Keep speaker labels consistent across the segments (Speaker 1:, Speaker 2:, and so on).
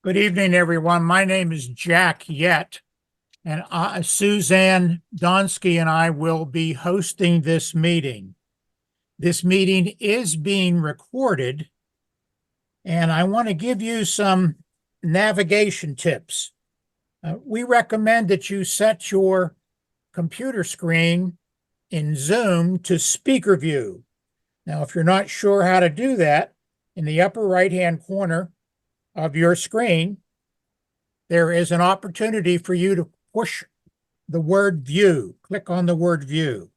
Speaker 1: Good evening, everyone. My name is Jack Yett, and Suzanne Donsky and I will be hosting this meeting. This meeting is being recorded, and I want to give you some navigation tips. We recommend that you set your computer screen in Zoom to speaker view. Now, if you're not sure how to do that, in the upper right-hand corner of your screen, there is an opportunity for you to push the word view. Click on the word view.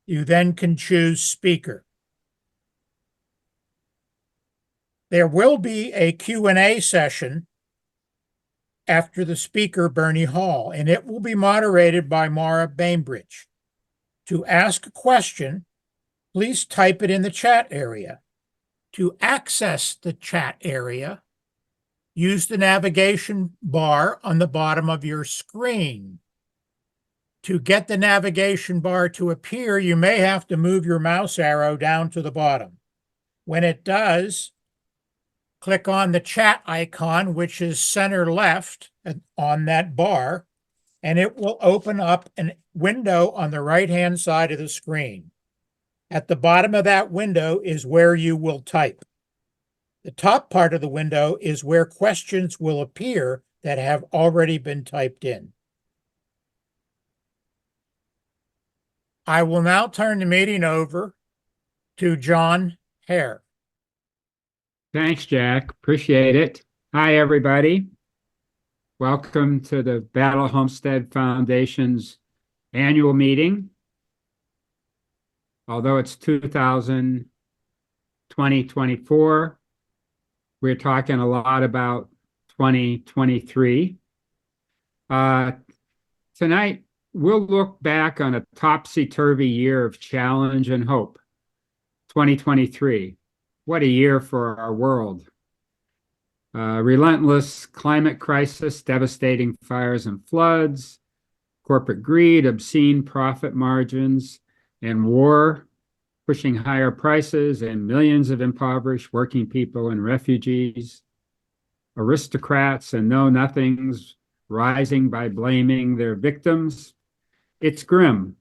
Speaker 1: You then can choose speaker. There will be a Q&A session after the speaker, Bernie Hall, and it will be moderated by Mara Bainbridge. To ask a question, please type it in the chat area. To access the chat area, use the navigation bar on the bottom of your screen. To get the navigation bar to appear, you may have to move your mouse arrow down to the bottom. When it does, click on the chat icon, which is center left on that bar, and it will open up a window on the right-hand side of the screen. At the bottom of that window is where you will type. The top part of the window is where questions will appear that have already been typed in. I will now turn the meeting over to John Hare.
Speaker 2: Thanks, Jack. Appreciate it. Hi, everybody. Welcome to the Battle Homestead Foundation's annual meeting. Although it's 2024, we're talking a lot about 2023. Tonight, we'll look back on a topsy-turvy year of challenge and hope. 2023. What a year for our world. Relentless climate crisis, devastating fires and floods, corporate greed, obscene profit margins, and war pushing higher prices and millions of impoverished working people and refugees, aristocrats and know-nothings rising by blaming their victims. It's grim.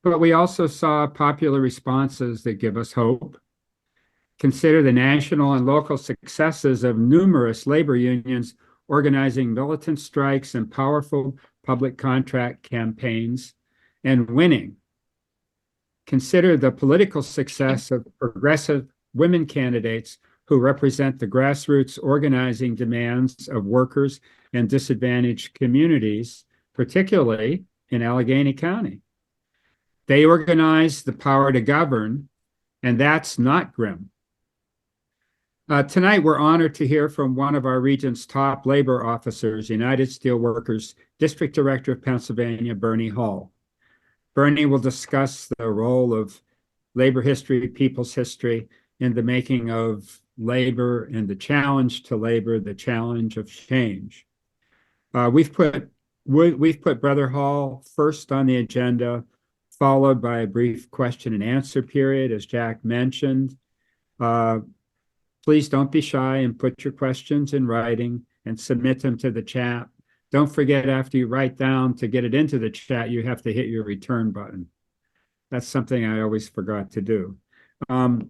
Speaker 2: But we also saw popular responses that give us hope. Consider the national and local successes of numerous labor unions organizing militant strikes and powerful public contract campaigns and winning. Consider the political success of progressive women candidates who represent the grassroots organizing demands of workers and disadvantaged communities, particularly in Allegheny County. They organize the power to govern, and that's not grim. Tonight, we're honored to hear from one of our region's top labor officers, United Steelworkers District Director of Pennsylvania, Bernie Hall. Bernie will discuss the role of labor history, people's history, in the making of labor and the challenge to labor, the challenge of change. We've put Brother Hall first on the agenda, followed by a brief question and answer period, as Jack mentioned. Please don't be shy and put your questions in writing and submit them to the chat. Don't forget, after you write down, to get it into the chat, you have to hit your return button. That's something I always forgot to do.
Speaker 3: Well,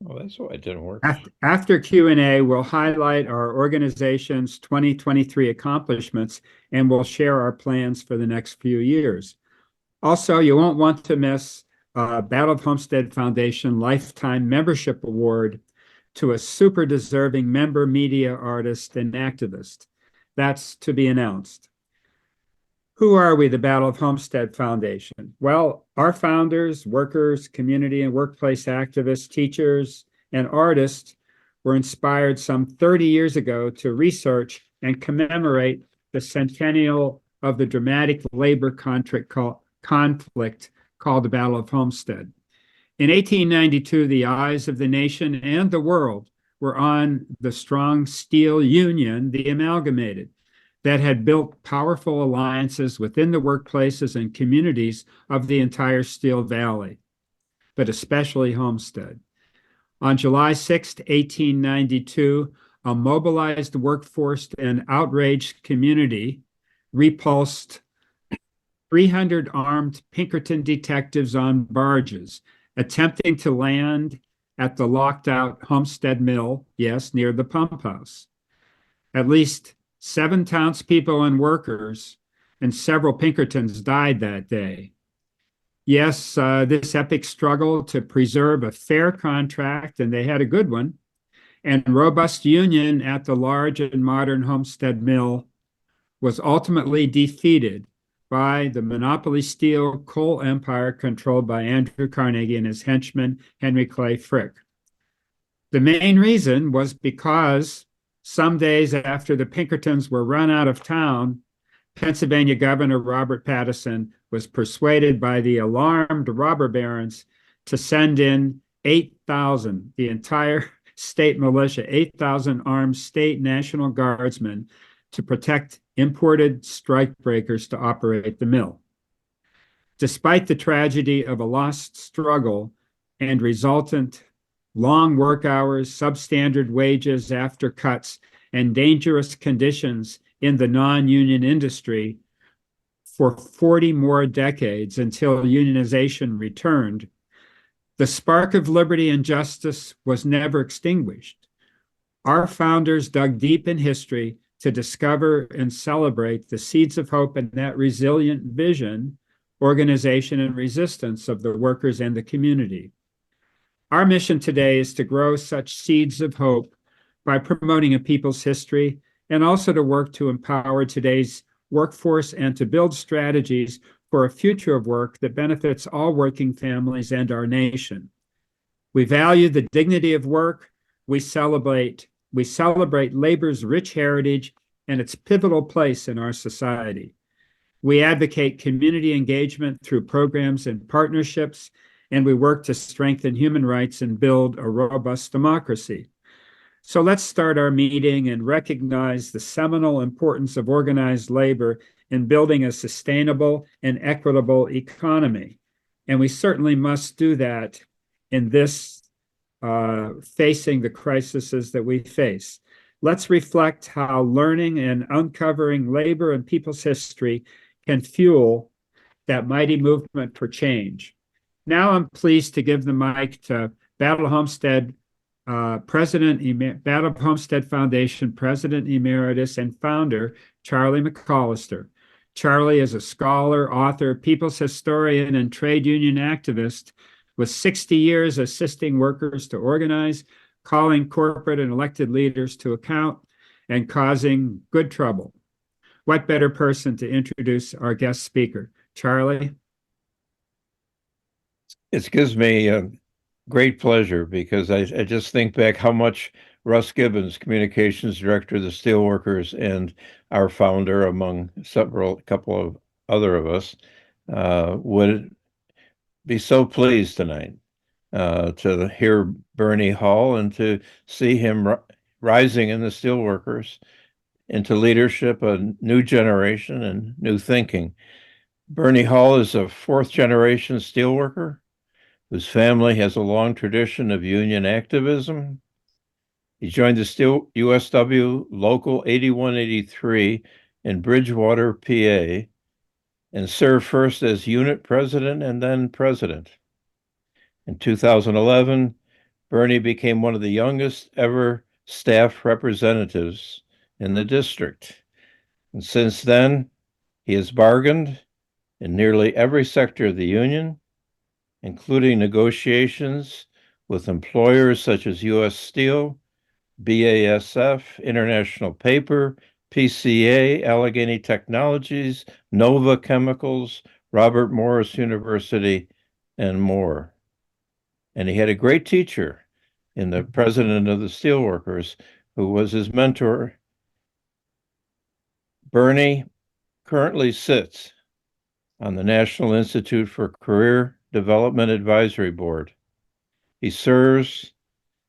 Speaker 3: that's why it didn't work.
Speaker 2: After Q&A, we'll highlight our organization's 2023 accomplishments, and we'll share our plans for the next few years. Also, you won't want to miss Battle of Homestead Foundation Lifetime Membership Award to a super deserving member media artist and activist. That's to be announced. Who are we, the Battle of Homestead Foundation? Well, our founders, workers, community and workplace activists, teachers, and artists were inspired some 30 years ago to research and commemorate the centennial of the dramatic labor conflict called the Battle of Homestead. In 1892, the eyes of the nation and the world were on the strong steel union, the Amalgamated, that had built powerful alliances within the workplaces and communities of the entire Steel Valley, but especially Homestead. On July 6, 1892, a mobilized workforce and outraged community repulsed 300 armed Pinkerton detectives on barges, attempting to land at the locked out Homestead Mill, yes, near the pump house. At least 7 townspeople and workers and several Pinkertons died that day. Yes, this epic struggle to preserve a fair contract, and they had a good one, and robust union at the large and modern Homestead Mill was ultimately defeated by the monopoly steel coal empire controlled by Andrew Carnegie and his henchman, Henry Clay Frick. The main reason was because some days after the Pinkertons were run out of town, Pennsylvania Governor Robert Pattison was persuaded by the alarmed robber barons to send in 8,000, the entire state militia, 8,000 armed state National Guardsmen to protect imported strikebreakers to operate the mill. Despite the tragedy of a lost struggle and resultant long work hours, substandard wages after cuts, and dangerous conditions in the non-union industry for 40 more decades until unionization returned, the spark of liberty and justice was never extinguished. Our founders dug deep in history to discover and celebrate the seeds of hope and that resilient vision, organization, and resistance of the workers and the community. Our mission today is to grow such seeds of hope by promoting a people's history and also to work to empower today's workforce and to build strategies for a future of work that benefits all working families and our nation. We value the dignity of work. We celebrate labor's rich heritage and its pivotal place in our society. We advocate community engagement through programs and partnerships, and we work to strengthen human rights and build a robust democracy. So let's start our meeting and recognize the seminal importance of organized labor in building a sustainable and equitable economy. And we certainly must do that in this facing the crises that we face. Let's reflect how learning and uncovering labor and people's history can fuel that mighty movement for change. Now I'm pleased to give the mic to Battle Homestead Battle Homestead Foundation President Emeritus and Founder, Charlie McCollister. Charlie is a scholar, author, people's historian, and trade union activist with 60 years assisting workers to organize, calling corporate and elected leaders to account, and causing good trouble. What better person to introduce our guest speaker? Charlie?
Speaker 3: It gives me a great pleasure because I just think back how much Russ Gibbons, communications director of the Steelworkers and our founder, among couple of other of us, would be so pleased tonight to hear Bernie Hall and to see him rising in the Steelworkers into leadership, a new generation and new thinking. Bernie Hall is a 4th-generation steelworker whose family has a long tradition of union activism. He joined the USW Local 8183 in Bridgewater, PA, and served first as unit president and then president. In 2011, Bernie became one of the youngest ever staff representatives in the district. And since then, he has bargained in nearly every sector of the union, including negotiations with employers such as US Steel, BASF, International Paper, PCA, Allegheny Technologies, Nova Chemicals, Robert Morris University, and more. And he had a great teacher in the president of the Steelworkers, who was his mentor. Bernie currently sits on the National Institute for Career Development Advisory Board. He serves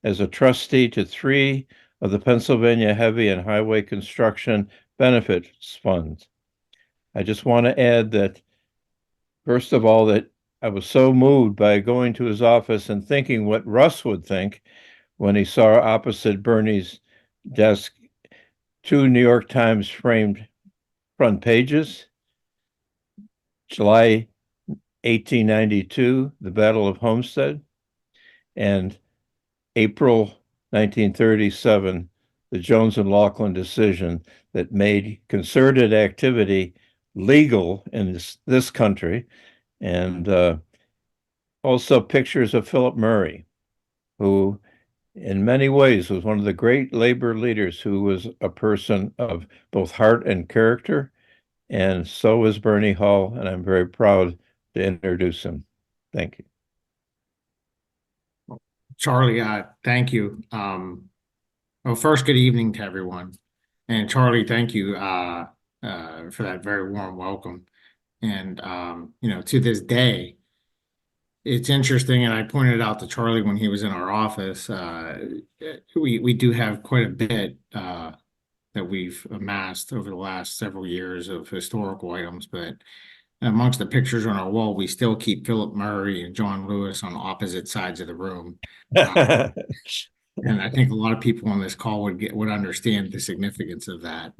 Speaker 3: as a trustee to 3 of the Pennsylvania Heavy and Highway Construction Benefits Funds. I just want to add that, first of all, that I was so moved by going to his office and thinking what Russ would think when he saw opposite Bernie's desk 2 New York Times framed front pages. July 1892, the Battle of Homestead, and April 1937, the Jones and Laughlin decision that made concerted activity legal in this country, and also pictures of Philip Murray, who in many ways was one of the great labor leaders, who was a person of both heart and character, and so was Bernie Hall, and I'm very proud to introduce him. Thank you.
Speaker 4: Charlie, thank you. Well, first, good evening to everyone. And Charlie, thank you for that very warm welcome. And, to this day, it's interesting, and I pointed out to Charlie when he was in our office, we do have quite a bit that we've amassed over the last several years of historical items, but amongst the pictures on our wall, we still keep Philip Murray and John Lewis on opposite sides of the room. And I think a lot of people on this call would understand the significance of that.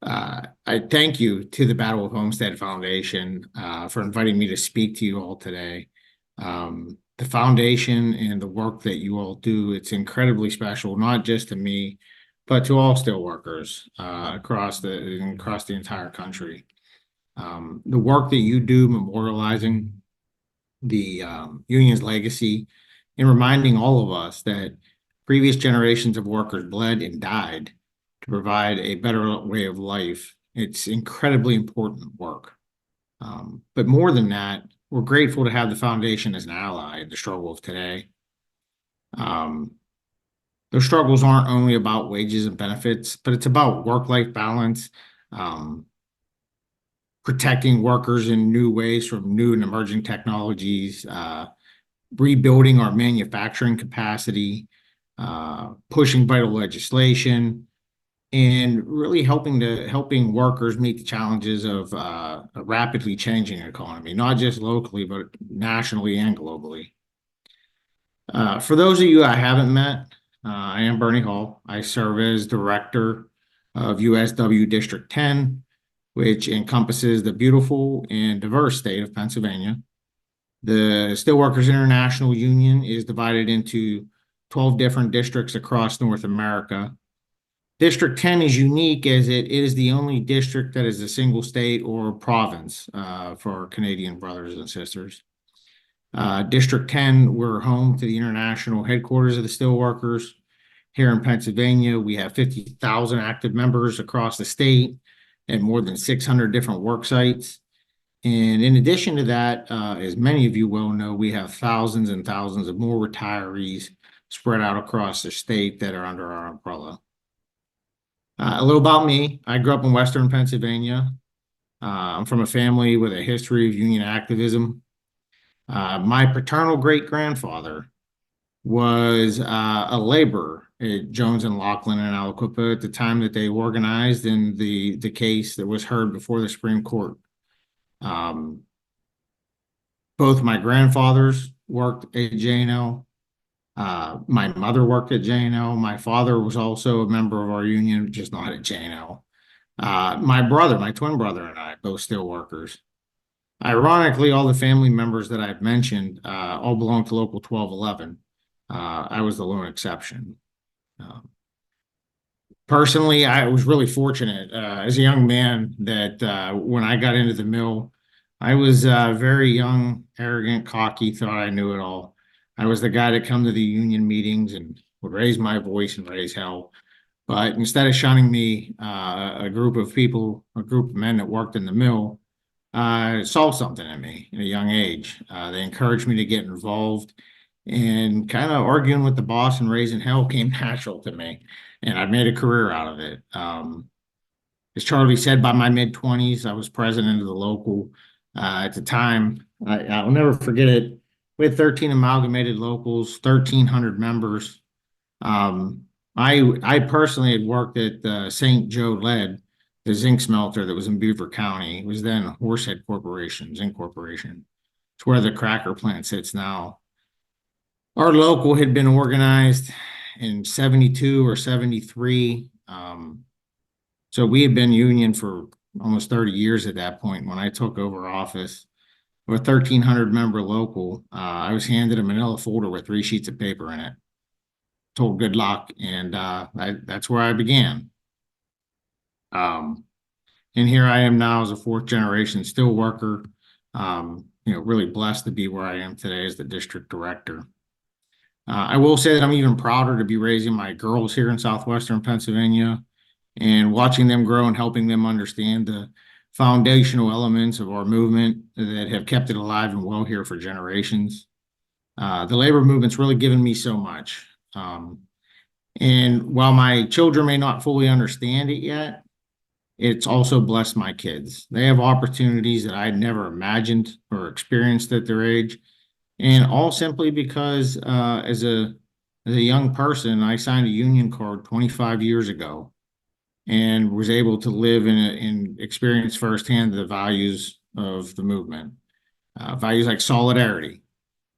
Speaker 4: I thank you to the Battle of Homestead Foundation for inviting me to speak to you all today. The foundation and the work that you all do, it's incredibly special, not just to me, but to all steelworkers across the entire country. The work that you do memorializing the union's legacy and reminding all of us that previous generations of workers bled and died to provide a better way of life. It's incredibly important work. But more than that, we're grateful to have the foundation as an ally in the struggle of today. Those struggles aren't only about wages and benefits, but it's about work-life balance, protecting workers in new ways from new and emerging technologies, rebuilding our manufacturing capacity, pushing vital legislation, and really helping workers meet the challenges of a rapidly changing economy, not just locally, but nationally and globally. For those of you I haven't met, I am Bernie Hall. I serve as director of USW District 10, which encompasses the beautiful and diverse state of Pennsylvania. The Steelworkers International Union is divided into 12 different districts across North America. District 10 is unique as it is the only district that is a single state or province for our Canadian brothers and sisters. District 10, we're home to the international headquarters of the Steelworkers. Here in Pennsylvania, we have 50,000 active members across the state and more than 600 different work sites. And in addition to that, as many of you well know, we have thousands and thousands of more retirees spread out across the state that are under our umbrella. A little about me. I grew up in Western Pennsylvania. I'm from a family with a history of union activism. My paternal great-grandfather was a laborer at Jones and Laughlin in Aliquippa at the time that they organized in the case that was heard before the Supreme Court. Both my grandfathers worked at J&L. My mother worked at J&L. My father was also a member of our union, just not at J&L. My twin brother and I, both steel workers. Ironically, all the family members that I've mentioned all belong to Local 1211. I was the lone exception. Personally, I was really fortunate as a young man that when I got into the mill, I was very young, arrogant, cocky, thought I knew it all. I was the guy that come to the union meetings and would raise my voice and raise hell. But instead of shunning me, a group of men that worked in the mill saw something in me at a young age. They encouraged me to get involved, and kind of arguing with the boss and raising hell came natural to me. And I made a career out of it. As Charlie said, by my mid-20s, I was president of the local. At the time, I'll never forget it. We had 13 amalgamated locals, 1,300 members. I personally had worked at St. Joe Lead, the zinc smelter that was in Beaver County. It was then Horsehead Corporation, Zinc Corporation. It's where the cracker plant sits now. Our local had been organized in 72 or 73. So we had been union for almost 30 years at that point when I took over office. We're a 1,300 member local. I was handed a manila folder with 3 sheets of paper in it. Told good luck, and that's where I began. And here I am now as a 4th generation steelworker. Really blessed to be where I am today as the district director. I will say that I'm even prouder to be raising my girls here in southwestern Pennsylvania and watching them grow and helping them understand the foundational elements of our movement that have kept it alive and well here for generations. The labor movement's really given me so much. And while my children may not fully understand it yet, it's also blessed my kids. They have opportunities that I had never imagined or experienced at their age. And all simply because as a young person, I signed a union card 25 years ago and was able to live and experience firsthand the values of the movement. Values like solidarity,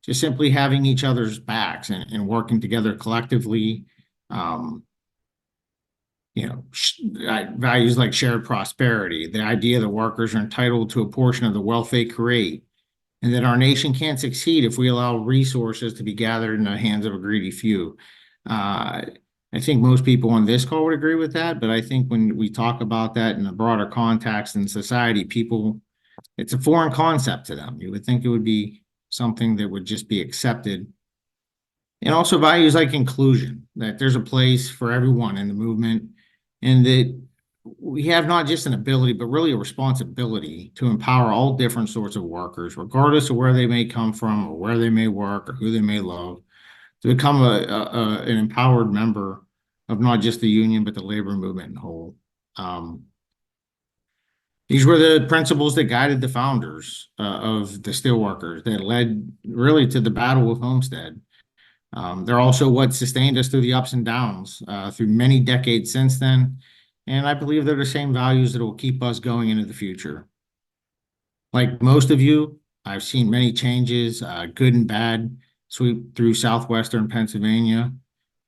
Speaker 4: just simply having each other's backs and working together collectively. Values like shared prosperity, the idea that workers are entitled to a portion of the wealth they create, and that our nation can't succeed if we allow resources to be gathered in the hands of a greedy few. I think most people on this call would agree with that, but I think when we talk about that in a broader context in society, it's a foreign concept to them. You would think it would be something that would just be accepted. And also values like inclusion, that there's a place for everyone in the movement, and that we have not just an ability, but really a responsibility to empower all different sorts of workers, regardless of where they may come from or where they may work or who they may love, to become an empowered member of not just the union, but the labor movement in whole. These were the principles that guided the founders of the Steelworkers that led really to the Battle of Homestead. They're also what sustained us through the ups and downs through many decades since then. And I believe they're the same values that will keep us going into the future. Like most of you, I've seen many changes, good and bad, sweep through southwestern Pennsylvania.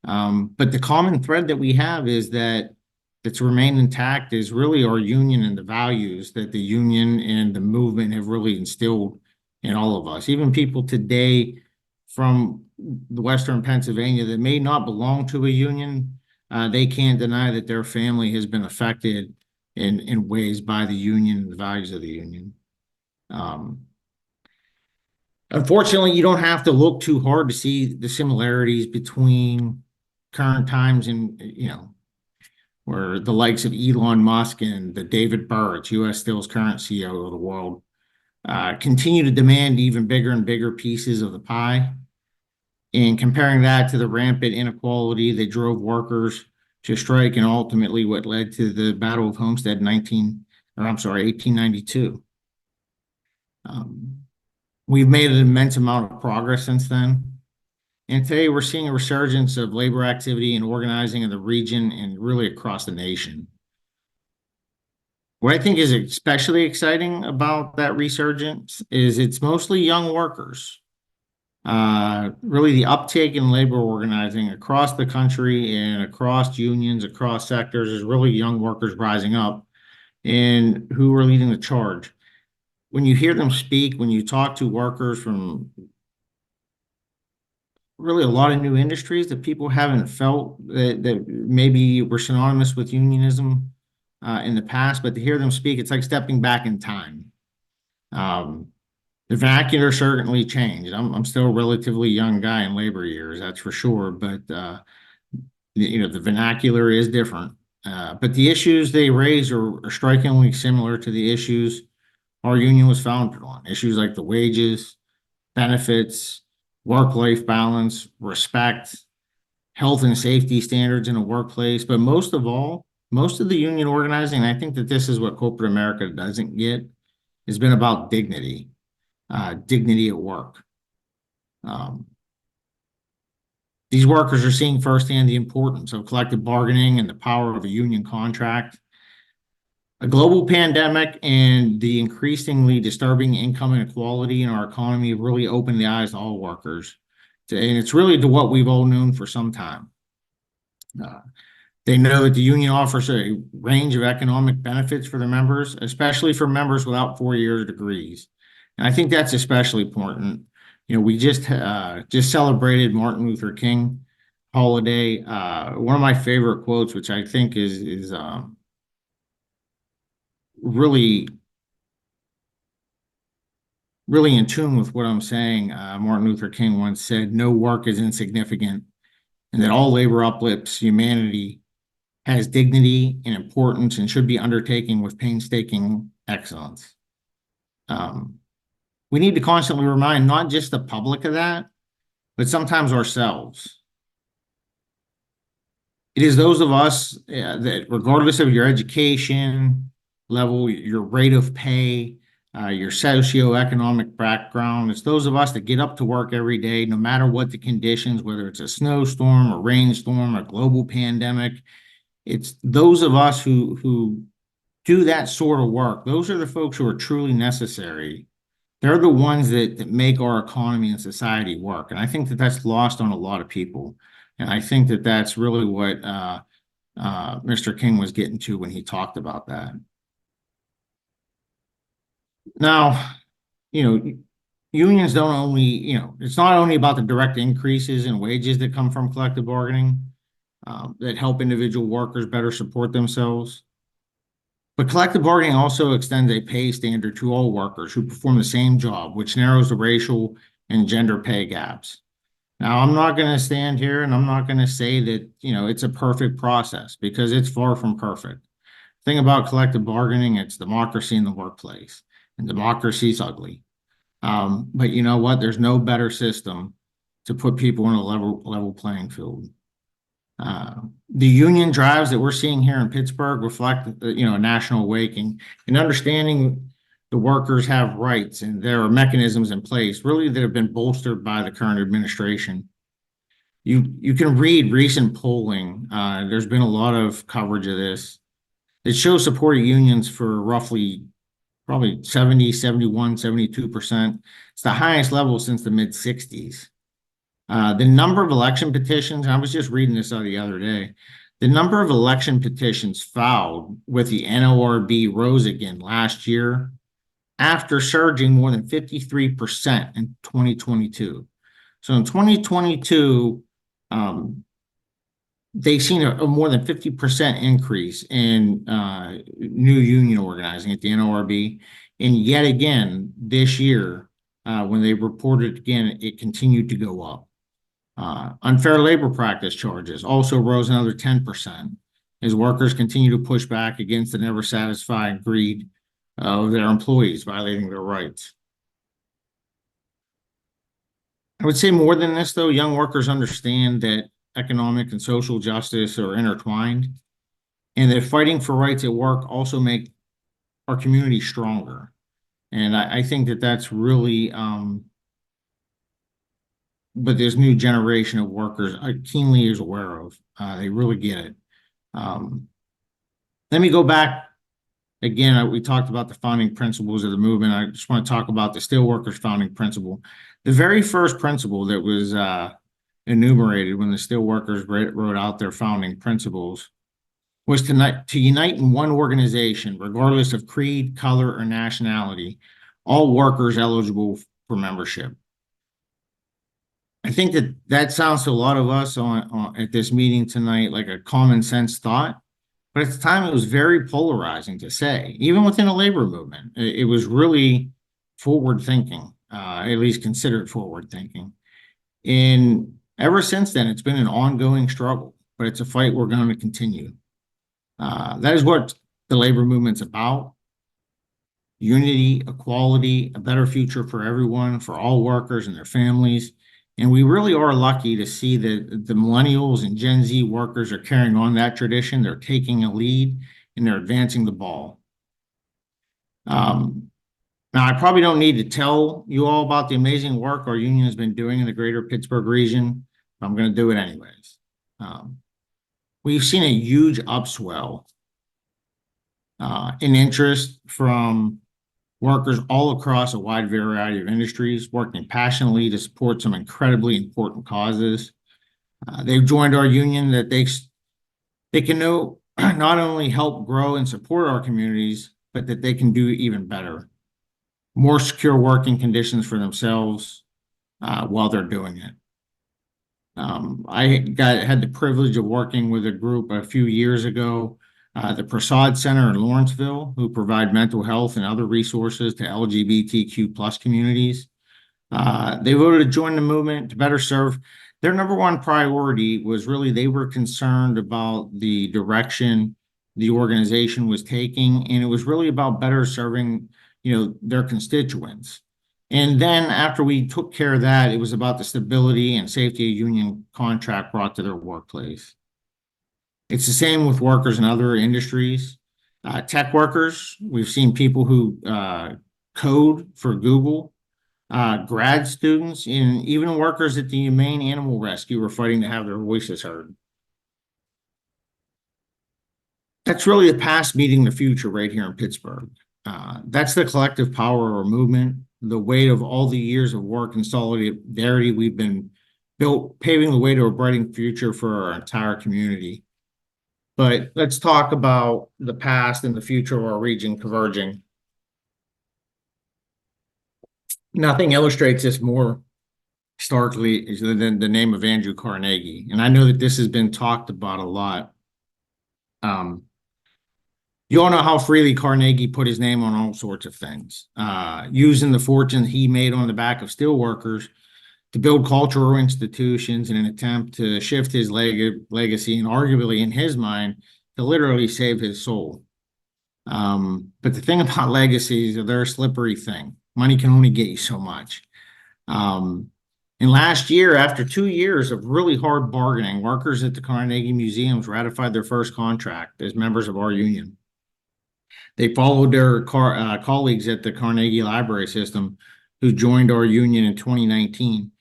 Speaker 4: But the common thread that we have is that's remained intact is really our union and the values that the union and the movement have really instilled in all of us. Even people today from the Western Pennsylvania that may not belong to a union, they can't deny that their family has been affected in ways by the union and the values of the union. Unfortunately, you don't have to look too hard to see the similarities between current times and, where the likes of Elon Musk and the David Burrits, U.S. Steel's current CEO of the world, continue to demand even bigger and bigger pieces of the pie. And comparing that to the rampant inequality that drove workers to strike and ultimately what led to the Battle of Homestead in 1892. We've made an immense amount of progress since then. And today we're seeing a resurgence of labor activity and organizing in the region and really across the nation. What I think is especially exciting about that resurgence is it's mostly young workers. Really the uptake in labor organizing across the country and across unions, across sectors is really young workers rising up and who are leading the charge. When you hear them speak, when you talk to workers from really a lot of new industries that people haven't felt that maybe were synonymous with unionism in the past, but to hear them speak, it's like stepping back in time. The vernacular certainly changed. I'm still a relatively young guy in labor years, that's for sure, but the vernacular is different. But the issues they raise are strikingly similar to the issues our union was founded on. Issues like the wages, benefits, work-life balance, respect, health and safety standards in a workplace. But most of all, most of the union organizing, and I think that this is what corporate America doesn't get, has been about dignity, dignity at work. These workers are seeing firsthand the importance of collective bargaining and the power of a union contract. A global pandemic and the increasingly disturbing income inequality in our economy have really opened the eyes to all workers. And it's really to what we've all known for some time. They know that the union offers a range of economic benefits for their members, especially for members without 4-year degrees. And I think that's especially important. You know, we just celebrated Martin Luther King holiday. One of my favorite quotes, which I think is really in tune with what I'm saying. Martin Luther King once said, "No work is insignificant, and that all labor uplifts humanity, has dignity and importance, and should be undertaken with painstaking excellence." We need to constantly remind not just the public of that, but sometimes ourselves. It is those of us that, regardless of your education level, your rate of pay, your socioeconomic background, it's those of us that get up to work every day, no matter what the conditions, whether it's a snowstorm, a rainstorm, a global pandemic. It's those of us who do that sort of work. Those are the folks who are truly necessary. They're the ones that make our economy and society work. And I think that that's lost on a lot of people. And I think that that's really what Mr. King was getting to when he talked about that. Now, you know, unions don't only, you know, it's not only about the direct increases in wages that come from collective bargaining that help individual workers better support themselves. But collective bargaining also extends a pay standard to all workers who perform the same job, which narrows the racial and gender pay gaps. Now, I'm not going to stand here and I'm not going to say that, you know, it's a perfect process, because it's far from perfect. The thing about collective bargaining, it's democracy in the workplace, and democracy is ugly. But you know what? There's no better system to put people in a level playing field. The union drives that we're seeing here in Pittsburgh reflect, you know, a national awakening and understanding the workers have rights, and there are mechanisms in place really that have been bolstered by the current administration. You can read recent polling. There's been a lot of coverage of this. It shows support of unions for probably 70, 71, 72%. It's the highest level since the mid-60s. The number of election petitions, I was just reading this the other day, the number of election petitions filed with the NLRB rose again last year after surging more than 53% in 2022. So in 2022, they've seen a more than 50% increase in new union organizing at the NLRB. And yet again, this year, when they reported again, it continued to go up. Unfair labor practice charges also rose another 10% as workers continue to push back against the never satisfied greed of their employees violating their rights. I would say more than this, though, young workers understand that economic and social justice are intertwined, and that fighting for rights at work also make our community stronger. And I think that that's really but this new generation of workers keenly is aware of. They really get it. Let me go back again. We talked about the founding principles of the movement. I just want to talk about the Steelworkers founding principle. The very first principle that was enumerated when the Steelworkers wrote out their founding principles was to unite in one organization, regardless of creed, color, or nationality, all workers eligible for membership. I think that sounds to a lot of us at this meeting tonight like a common sense thought, but at the time it was very polarizing to say. Even within a labor movement, it was really forward thinking, at least considered forward thinking. And ever since then, it's been an ongoing struggle, but it's a fight we're going to continue. That is what the labor movement's about. Unity, equality, a better future for everyone, for all workers and their families. And we really are lucky to see that the millennials and Gen Z workers are carrying on that tradition. They're taking a lead and they're advancing the ball. Now, I probably don't need to tell you all about the amazing work our union has been doing in the greater Pittsburgh region, but I'm going to do it anyways. We've seen a huge upswell in interest from workers all across a wide variety of industries, working passionately to support some incredibly important causes. They've joined our union that they they can know not only help grow and support our communities, but that they can do even better. More secure working conditions for themselves while they're doing it. I had the privilege of working with a group a few years ago, the Prasad Center in Lawrenceville, who provide mental health and other resources to LGBTQ plus communities. They voted to join the movement to better serve. Their number one priority was really they were concerned about the direction the organization was taking, and it was really about better serving, their constituents. And then after we took care of that, it was about the stability and safety a union contract brought to their workplace. It's the same with workers in other industries. Tech workers, we've seen people who code for Google, grad students, and even workers at the Humane Animal Rescue are fighting to have their voices heard. That's really the past meeting the future right here in Pittsburgh. That's the collective power of our movement, the weight of all the years of work and solidarity we've been built, paving the way to a brighter future for our entire community. But let's talk about the past and the future of our region converging. Nothing illustrates this more starkly than the name of Andrew Carnegie. And I know that this has been talked about a lot. You all know how freely Carnegie put his name on all sorts of things, using the fortune he made on the back of steelworkers to build cultural institutions in an attempt to shift his legacy and arguably, in his mind, to literally save his soul. But the thing about legacies, they're a slippery thing. Money can only get you so much. And last year, after 2 years of really hard bargaining, workers at the Carnegie Museums ratified their first contract as members of our union. They followed their colleagues at the Carnegie Library System who joined our union in 2019.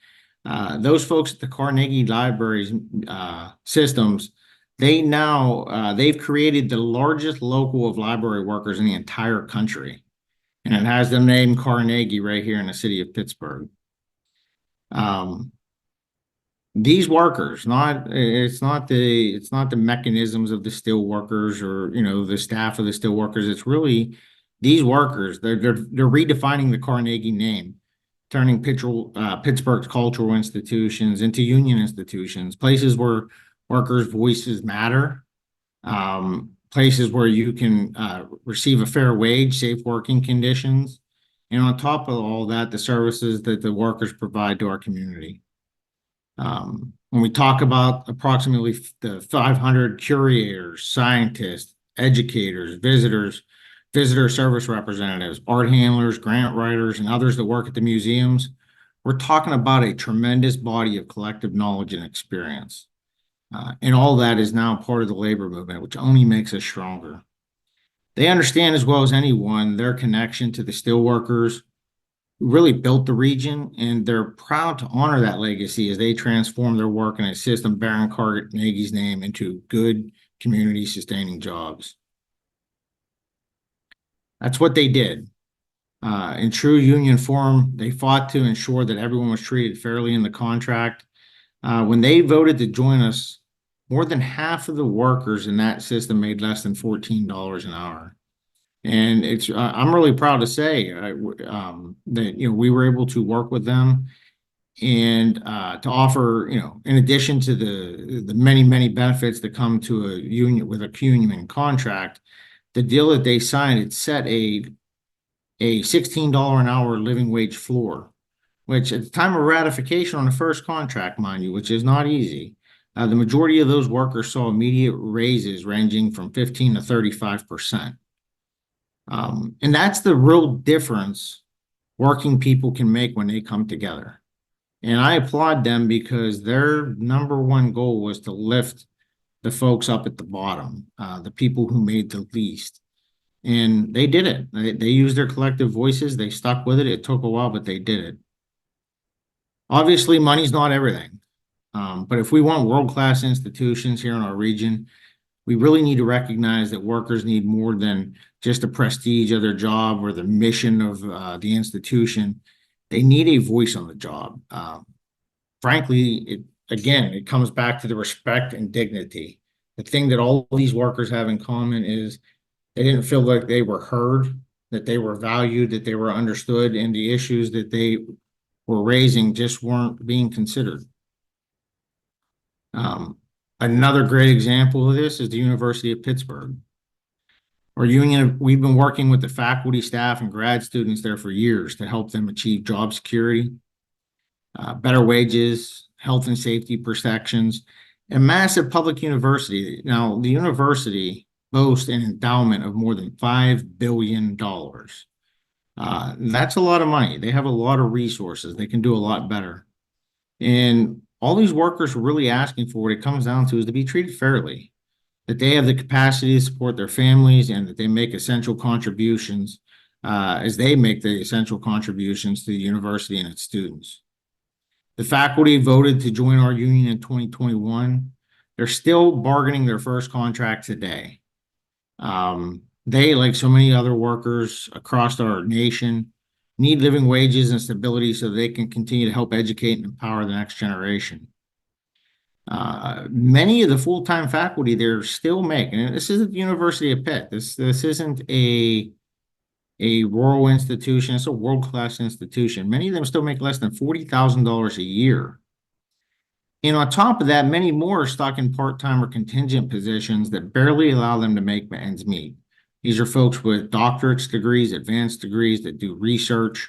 Speaker 4: Those folks at the Carnegie Libraries systems, they've created the largest local of library workers in the entire country. And it has the name Carnegie right here in the city of Pittsburgh. These workers, it's not the mechanisms of the steel workers or the staff of the steel workers. It's really these workers. They're redefining the Carnegie name, turning Pittsburgh's cultural institutions into union institutions, places where workers' voices matter, places where you can receive a fair wage, safe working conditions, and on top of all that, the services that the workers provide to our community. When we talk about approximately the 500 curators, scientists, educators, visitor service representatives, art handlers, grant writers, and others that work at the museums, we're talking about a tremendous body of collective knowledge and experience. And all that is now part of the labor movement, which only makes us stronger. They understand as well as anyone their connection to the steelworkers who really built the region, and they're proud to honor that legacy as they transform their work in a system bearing Carnegie's name into good community-sustaining jobs. That's what they did. In true union form, they fought to ensure that everyone was treated fairly in the contract. When they voted to join us, more than half of the workers in that system made less than $14 an hour. And I'm really proud to say that we were able to work with them and to offer, in addition to the many benefits that come to a union with a union contract, the deal that they signed, it set a $16 an hour living wage floor, which at the time of ratification on the first contract, mind you, which is not easy, the majority of those workers saw immediate raises ranging from 15 to 35%. And that's the real difference working people can make when they come together. And I applaud them because their number one goal was to lift the folks up at the bottom, the people who made the least. And they did it. They used their collective voices. They stuck with it. It took a while, but they did it. Obviously, money's not everything. But if we want world-class institutions here in our region, we really need to recognize that workers need more than just the prestige of their job or the mission of the institution. They need a voice on the job. Frankly, it comes back to the respect and dignity The thing that all these workers have in common is they didn't feel like they were heard, that they were valued, that they were understood, and the issues that they were raising just weren't being considered. Another great example of this is the University of Pittsburgh. Our union, we've been working with the faculty, staff, and grad students there for years to help them achieve job security, better wages, health and safety protections, and massive public university. Now, the university boasts an endowment of more than $5 billion. That's a lot of money. They have a lot of resources. They can do a lot better. And all these workers are really asking for, what it comes down to, is to be treated fairly, that they have the capacity to support their families, and that they make essential contributions as they make the essential contributions to the university and its students. The faculty voted to join our union in 2021. They're still bargaining their first contract today. They, like so many other workers across our nation, need living wages and stability so they can continue to help educate and empower the next generation. Many of the full-time faculty they're still making, and this isn't the University of Pitt. This isn't a rural institution. It's a world-class institution. Many of them still make less than $40,000 a year. And on top of that, many more are stuck in part-time or contingent positions that barely allow them to make ends meet. These are folks with doctorate degrees, advanced degrees that do research.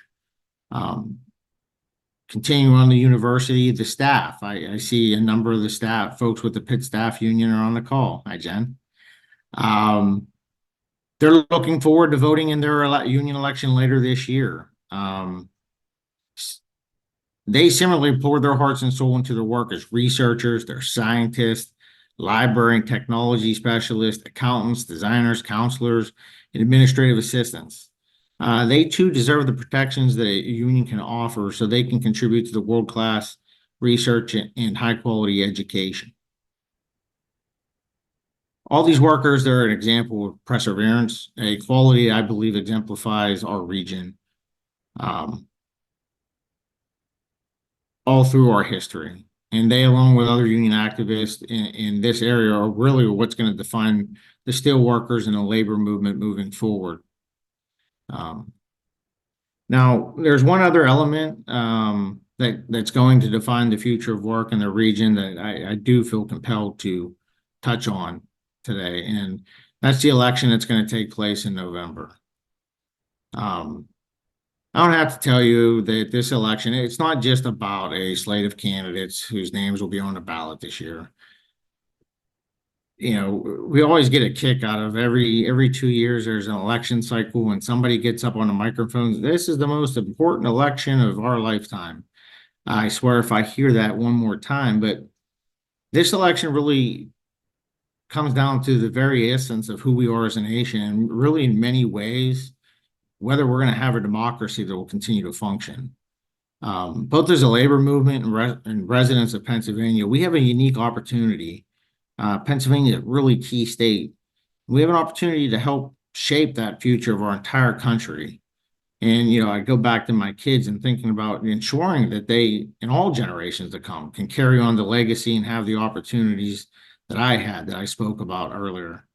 Speaker 4: Continuing on the university, the staff. I see a number of the staff, folks with the Pitt Staff Union are on the call. Hi, Jen. They're looking forward to voting in their union election later this year. They similarly pour their hearts and soul into their work as researchers, they're scientists, library and technology specialists, accountants, designers, counselors, and administrative assistants. They too deserve the protections that a union can offer so they can contribute to the world-class research and high-quality education. All these workers, they're an example of perseverance, a quality I believe exemplifies our region all through our history. And they, along with other union activists in this area, are really what's going to define the steel workers and the labor movement moving forward. Now, there's one other element that's going to define the future of work in the region that I do feel compelled to touch on today, and that's the election that's going to take place in November. I don't have to tell you that this election, it's not just about a slate of candidates whose names will be on the ballot this year. You know, we always get a kick out of every 2 years, there's an election cycle when somebody gets up on the microphones. This is the most important election of our lifetime. I swear if I hear that one more time, but this election really comes down to the very essence of who we are as a nation, and really in many ways, whether we're going to have a democracy that will continue to function. Both as a labor movement and residents of Pennsylvania, we have a unique opportunity. Pennsylvania is a really key state. We have an opportunity to help shape that future of our entire country. And, you know, I go back to my kids and thinking about ensuring that they, in all generations to come, can carry on the legacy and have the opportunities that I had, that I spoke about earlier.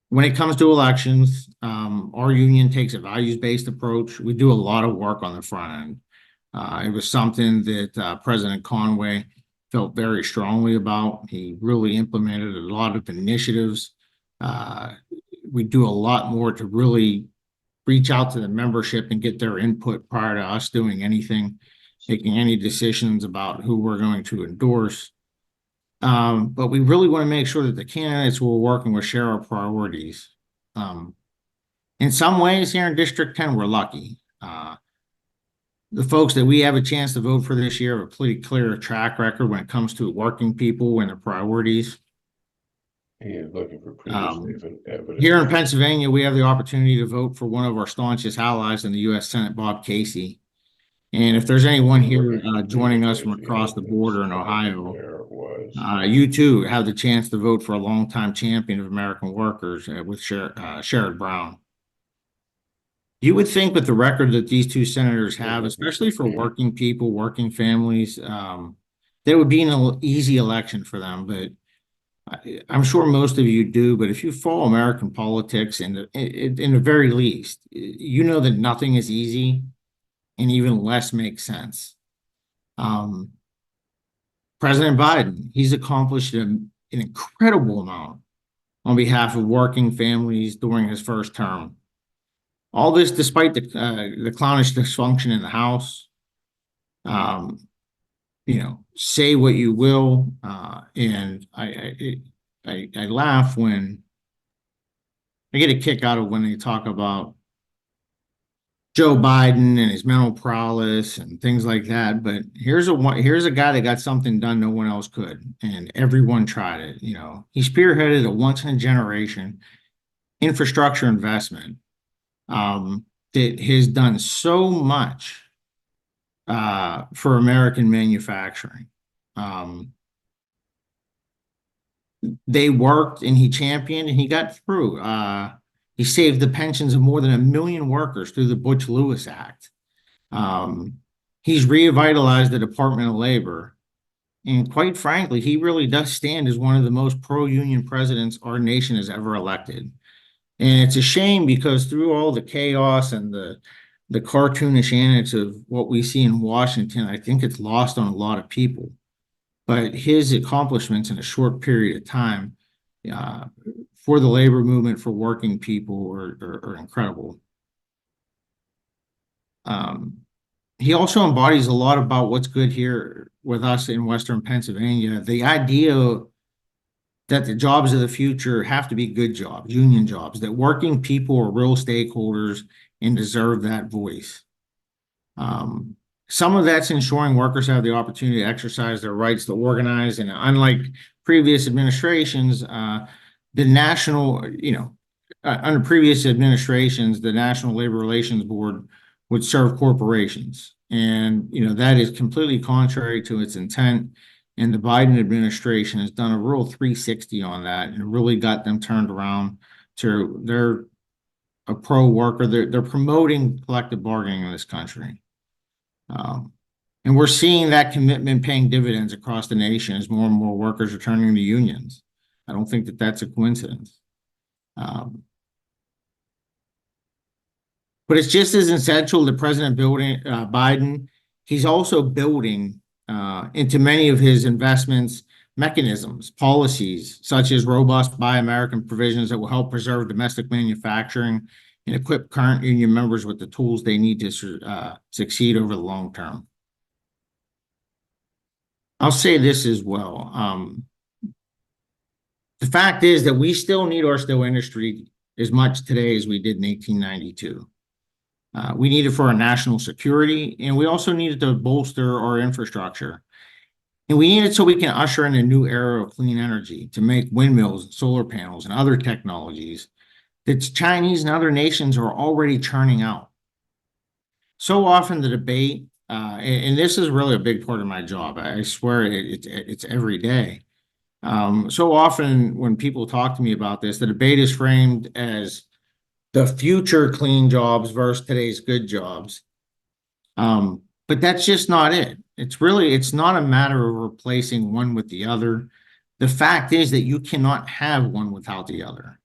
Speaker 4: When it comes to elections, our union takes a values-based approach. We do a lot of work on the front end. It was something that President Conway felt very strongly about. He really implemented a lot of initiatives. We do a lot more to really reach out to the membership and get their input prior to us doing anything, making any decisions about who we're going to endorse. But we really want to make sure that the candidates we're working with share our priorities. In some ways here in District 10, we're lucky. The folks that we have a chance to vote for this year have a pretty clear track record when it comes to working people and their priorities.
Speaker 3: You're looking for previous evidence.
Speaker 4: Here in Pennsylvania, we have the opportunity to vote for one of our staunchest allies in the U.S. Senate, Bob Casey. And if there's anyone here joining us from across the border in Ohio, you too have the chance to vote for a longtime champion of American workers with Sherrod Brown. You would think with the record that these two senators have, especially for working people, working families, that it would be an easy election for them, but I'm sure most of you do. But if you follow American politics, in the very least, you know that nothing is easy, and even less makes sense. President Biden, he's accomplished an incredible amount on behalf of working families during his first term. All this despite the clownish dysfunction in the House. Say what you will, and I laugh when I get a kick out of when they talk about Joe Biden and his mental prowess and things like that. But here's a guy that got something done no one else could, and everyone tried it. He spearheaded a once in a generation infrastructure investment that has done so much for American manufacturing. They worked and he championed and he got through. He saved the pensions of more than 1 million workers through the Butch-Lewis Act. He's revitalized the Department of Labor. And quite frankly, he really does stand as one of the most pro-union presidents our nation has ever elected. And it's a shame because through all the chaos and the cartoonish antics of what we see in Washington, I think it's lost on a lot of people. But his accomplishments in a short period of time for the labor movement, for working people, are incredible. He also embodies a lot about what's good here with us in Western Pennsylvania. The idea that the jobs of the future have to be good jobs, union jobs, that working people are real stakeholders and deserve that voice. Some of that's ensuring workers have the opportunity to exercise their rights to organize. And unlike previous administrations, under previous administrations, the National Labor Relations Board would serve corporations. And, that is completely contrary to its intent. And the Biden administration has done a real 360 on that and really got them turned around to they're a pro-worker. They're promoting collective bargaining in this country. And we're seeing that commitment paying dividends across the nation as more and more workers are turning to unions. I don't think that that's a coincidence. But it's just as essential that President Biden, he's also building into many of his investments mechanisms, policies, such as robust Buy American provisions that will help preserve domestic manufacturing and equip current union members with the tools they need to succeed over the long term. I'll say this as well. The fact is that we still need our steel industry as much today as we did in 1892. We need it for our national security, and we also need it to bolster our infrastructure. And we need it so we can usher in a new era of clean energy to make windmills and solar panels and other technologies that Chinese and other nations are already churning out. So often the debate, and this is really a big part of my job, I swear it's every day. So often when people talk to me about this, the debate is framed as the future clean jobs versus today's good jobs. But that's just not it. It's not a matter of replacing one with the other. The fact is that you cannot have one without the other.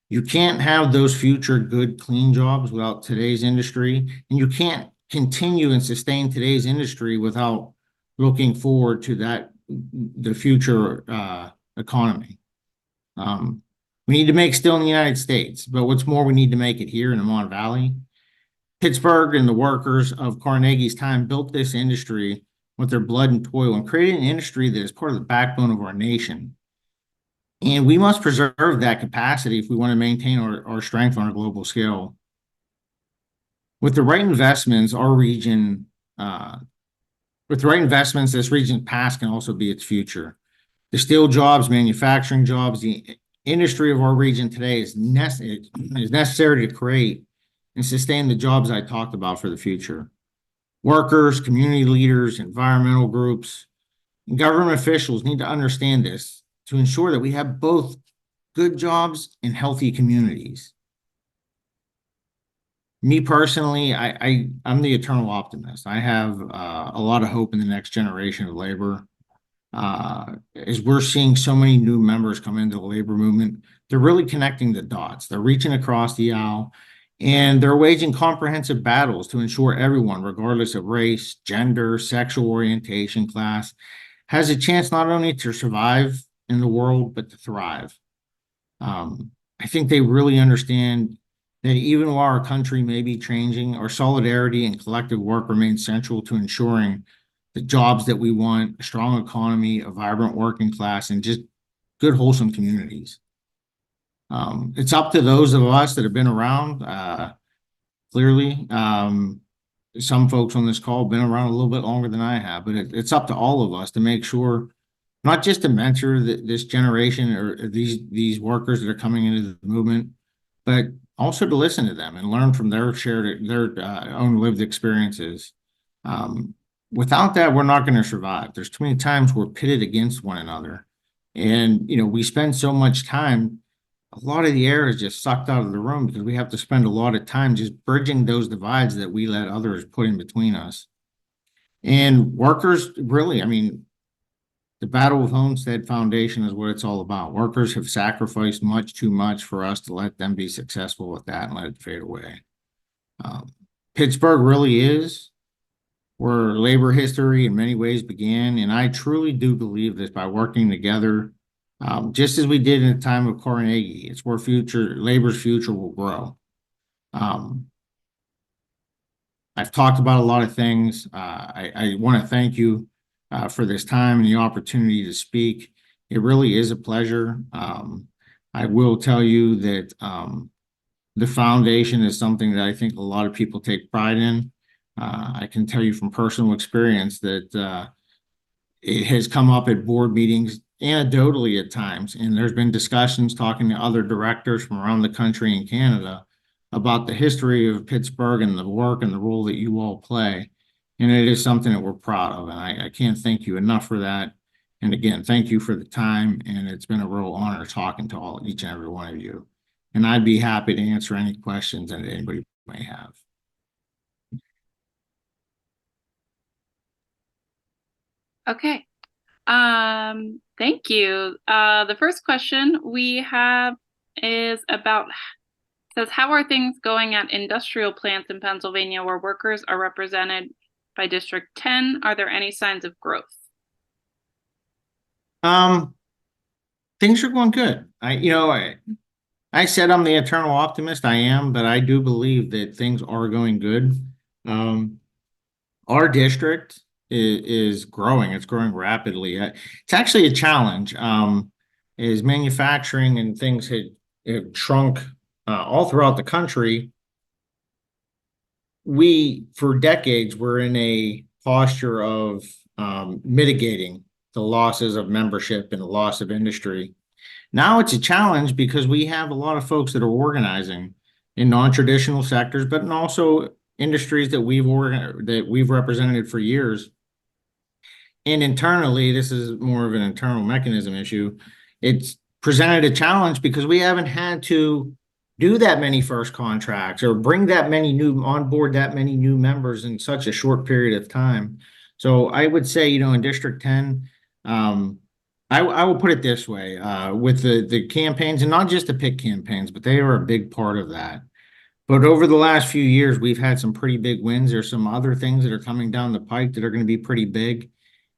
Speaker 4: You can't have those future good, clean jobs without today's industry, and you can't continue and sustain today's industry without looking forward to the future economy. We need to make steel in the United States, but what's more, we need to make it here in the Mon Valley. Pittsburgh and the workers of Carnegie's time built this industry with their blood and toil and created an industry that is part of the backbone of our nation. And we must preserve that capacity if we want to maintain our strength on a global scale. With the right investments, this region's past can also be its future. The steel jobs, manufacturing jobs, the industry of our region today is necessary to create and sustain the jobs I talked about for the future. Workers, community leaders, environmental groups, and government officials need to understand this to ensure that we have both good jobs and healthy communities. Me personally, I'm the eternal optimist. I have a lot of hope in the next generation of labor. as we're seeing so many new members come into the labor movement, they're really connecting the dots. They're reaching across the aisle, and they're waging comprehensive battles to ensure everyone, regardless of race, gender, sexual orientation, class, has a chance not only to survive in the world, but to thrive. I think they really understand that even while our country may be changing, our solidarity and collective work remains central to ensuring the jobs that we want, a strong economy, a vibrant working class, and just good, wholesome communities. It's up to those of us that have been around. Clearly, some folks on this call have been around a little bit longer than I have, but it's up to all of us to make sure, not just to mentor this generation or these workers that are coming into the movement, but also to listen to them and learn from their own lived experiences. Without that, we're not going to survive. There's too many times we're pitted against one another. And, we spend so much time, a lot of the air is just sucked out of the room because we have to spend a lot of time just bridging those divides that we let others put in between us. And workers, really, the Battle of Homestead Foundation is what it's all about. Workers have sacrificed much too much for us to let them be successful with that and let it fade away. Pittsburgh really is where labor history in many ways began, and I truly do believe that by working together, just as we did in the time of Carnegie, it's where labor's future will grow. I've talked about a lot of things. I want to thank you for this time and the opportunity to speak. It really is a pleasure. I will tell you that the foundation is something that I think a lot of people take pride in. I can tell you from personal experience that it has come up at board meetings anecdotally at times, and there's been discussions talking to other directors from around the country and Canada about the history of Pittsburgh and the work and the role that you all play. And it is something that we're proud of, and I can't thank you enough for that. And again, thank you for the time, and it's been a real honor talking to each and every one of you. And I'd be happy to answer any questions that anybody may have.
Speaker 5: Okay. Thank you. The first question we have says, how are things going at industrial plants in Pennsylvania where workers are represented by District 10? Are there any signs of growth?
Speaker 4: Things are going good. I said I'm the eternal optimist. I am, but I do believe that things are going good. Our district is growing. It's growing rapidly. It's actually a challenge. Is manufacturing and things have shrunk all throughout the country. For decades, we're in a posture of mitigating the losses of membership and the loss of industry. Now it's a challenge because we have a lot of folks that are organizing in non-traditional sectors, but also industries that we've represented for years. And internally, this is more of an internal mechanism issue. It's presented a challenge because we haven't had to do that many first contracts or bring that many new members in such a short period of time. So I would say, in District 10, I will put it this way, with the campaigns, and not just the PIC campaigns, but they are a big part of that. But over the last few years, we've had some pretty big wins. There's some other things that are coming down the pike that are going to be pretty big.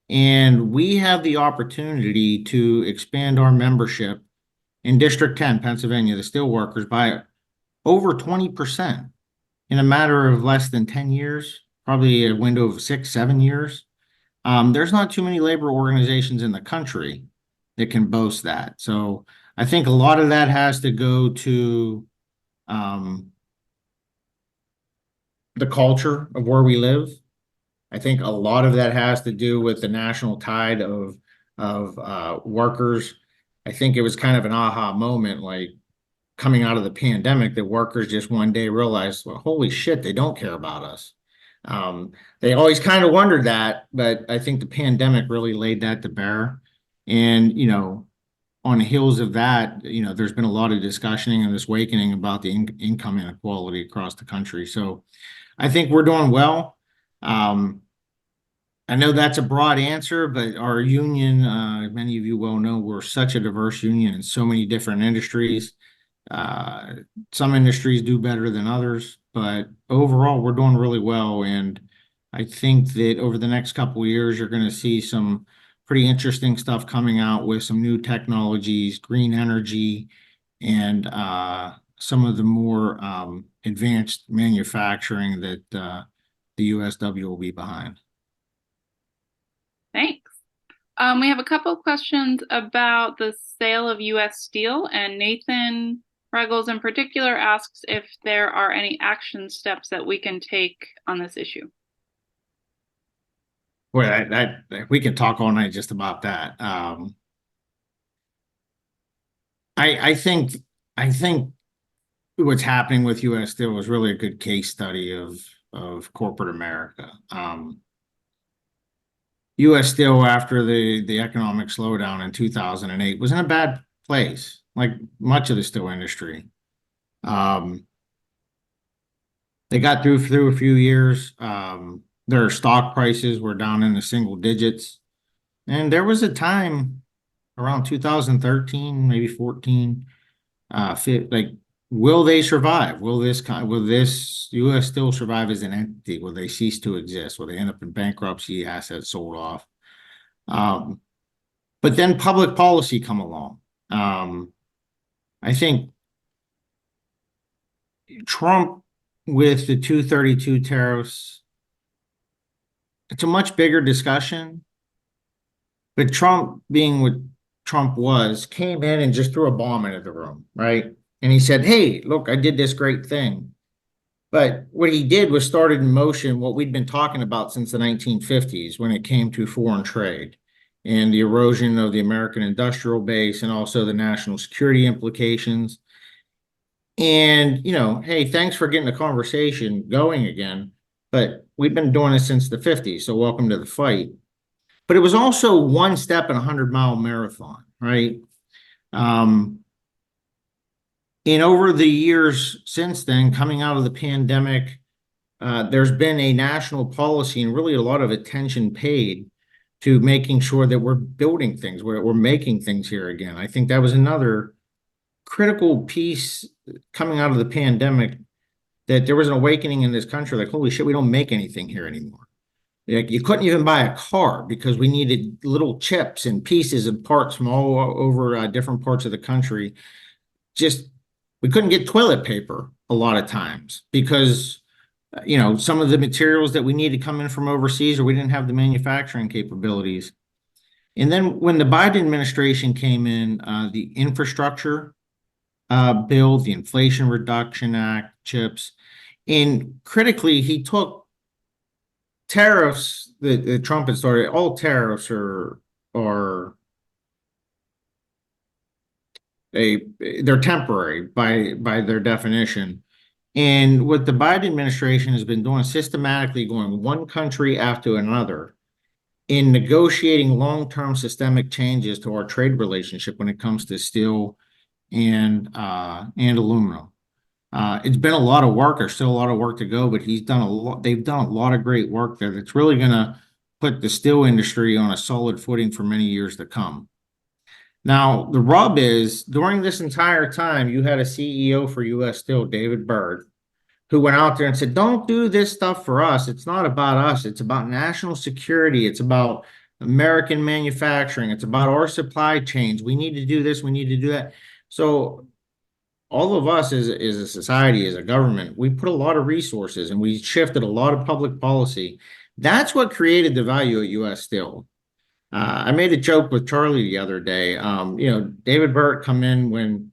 Speaker 4: And we have the opportunity to expand our membership in District 10, Pennsylvania, the Steelworkers, by over 20% in a matter of less than 10 years, probably a window of 6-7 years. There's not too many labor organizations in the country that can boast that. So I think a lot of that has to go to the culture of where we live. I think a lot of that has to do with the national tide of workers. I think it was kind of an aha moment, like coming out of the pandemic, that workers just one day realized, well, holy shit, they don't care about us. They always kind of wondered that, but I think the pandemic really laid that to bear. And, on the heels of that, there's been a lot of discussioning and this awakening about the income inequality across the country. So I think we're doing well. I know that's a broad answer, but our union, many of you well know, we're such a diverse union in so many different industries. Uh, some industries do better than others, but overall, we're doing really well. And I think that over the next couple of years, you're going to see some pretty interesting stuff coming out with some new technologies, green energy, and some of the more advanced manufacturing that the USW will be behind.
Speaker 5: Thanks. We have a couple of questions about the sale of US Steel, and Nathan Ruggles in particular asks if there are any action steps that we can take on this issue.
Speaker 4: Well, that we can talk all night just about that. I think what's happening with US Steel is really a good case study of corporate America. US Steel, after the economic slowdown in 2008, was in a bad place, like much of the steel industry. They got through a few years. Their stock prices were down in the single digits. And there was a time around 2013, maybe 14, like, will they survive? Will this US Steel survive as an entity? Will they cease to exist? Will they end up in bankruptcy, assets sold off? But then public policy come along. I think Trump with the 232 tariffs, it's a much bigger discussion. But Trump, being what Trump was, came in and just threw a bomb into the room, right? And he said, hey, look, I did this great thing. But what he did was started in motion what we'd been talking about since the 1950s when it came to foreign trade and the erosion of the American industrial base and also the national security implications. And, hey, thanks for getting the conversation going again. But we've been doing this since the 50s, so welcome to the fight. But it was also one step in a 100-mile marathon, right? And over the years since then, coming out of the pandemic, there's been a national policy and really a lot of attention paid to making sure that we're building things, we're making things here again. I think that was another critical piece coming out of the pandemic, that there was an awakening in this country, like, holy shit, we don't make anything here anymore. Like, you couldn't even buy a car because we needed little chips and pieces and parts from all over different parts of the country. Just, we couldn't get toilet paper a lot of times because, some of the materials that we needed to come in from overseas, or we didn't have the manufacturing capabilities. And then when the Biden administration came in, the infrastructure bill, the Inflation Reduction Act, CHIPS, and critically, he took tariffs that Trump had started. All tariffs are they're temporary by their definition. And what the Biden administration has been doing, systematically going one country after another in negotiating long-term systemic changes to our trade relationship when it comes to steel and aluminum. It's been a lot of work. There's still a lot of work to go, but they've done a lot of great work there that's really going to put the steel industry on a solid footing for many years to come. Now, the rub is, during this entire time, you had a CEO for US Steel, David Byrd, who went out there and said, don't do this stuff for us. It's not about us. It's about national security. It's about American manufacturing. It's about our supply chains. We need to do this. We need to do that. So all of us as a society, as a government, we put a lot of resources and we shifted a lot of public policy. That's what created the value at US Steel. I made a joke with Charlie the other day. David Byrd come in when,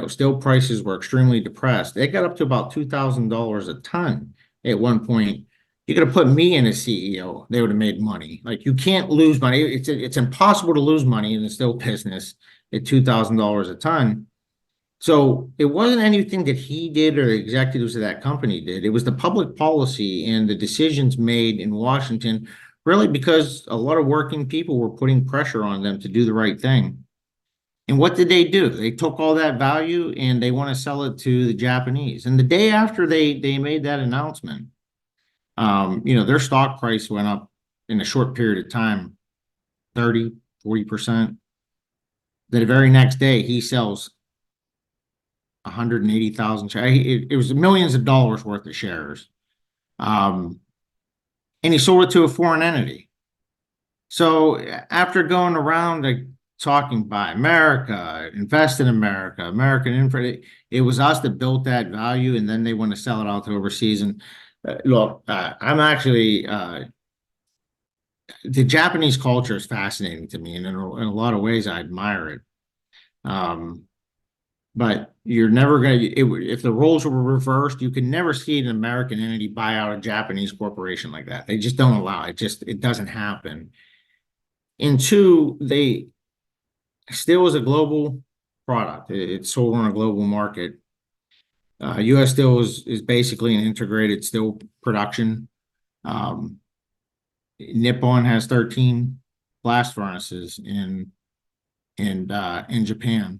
Speaker 4: steel prices were extremely depressed. They got up to about $2,000 a ton at one point. You could have put me in as CEO, they would have made money. Like, you can't lose money. It's impossible to lose money in the steel business at $2,000 a ton. So it wasn't anything that he did or the executives of that company did. It was the public policy and the decisions made in Washington, really because a lot of working people were putting pressure on them to do the right thing. And what did they do? They took all that value and they want to sell it to the Japanese. And the day after they made that announcement, their stock price went up in a short period of time, 30, 40%. The very next day, he sells 180,000 shares. It was millions of dollars worth of shares. And he sold it to a foreign entity. So after going around talking buy America, invest in America, American infra, it was us that built that value, and then they want to sell it out to overseas. And look, I'm actually the Japanese culture is fascinating to me, and in a lot of ways, I admire it. But you're never going to, if the roles were reversed, you can never see an American entity buy out a Japanese corporation like that. They just don't allow it. It doesn't happen. And two, steel is a global product. It's sold on a global market. US Steel is basically an integrated steel production. Nippon has 13 blast furnaces in Japan.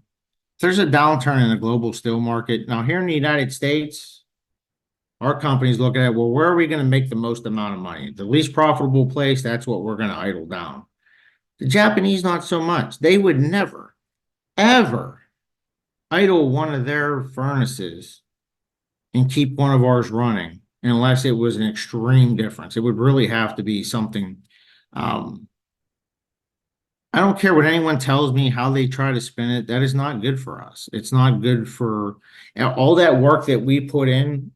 Speaker 4: There's a downturn in the global steel market. Now, here in the United States, our companies look at, well, where are we going to make the most amount of money? The least profitable place, that's what we're going to idle down. The Japanese, not so much. They would never, ever idle one of their furnaces and keep one of ours running unless it was an extreme difference. It would really have to be something. I don't care what anyone tells me, how they try to spin it. That is not good for us. It's not good for all that work that we put in.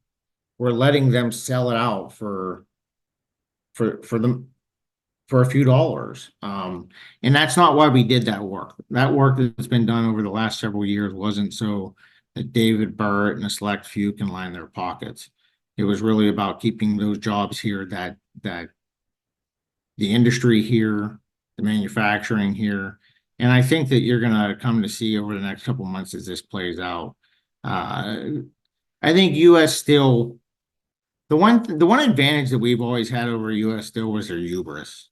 Speaker 4: We're letting them sell it out for a few dollars. And that's not why we did that work. That work that's been done over the last several years wasn't so that David Burritt and a select few can line their pockets. It was really about keeping those jobs here, that the industry here, the manufacturing here. And I think that you're going to come to see over the next couple of months as this plays out. I think US Steel, the one advantage that we've always had over US Steel was their hubris.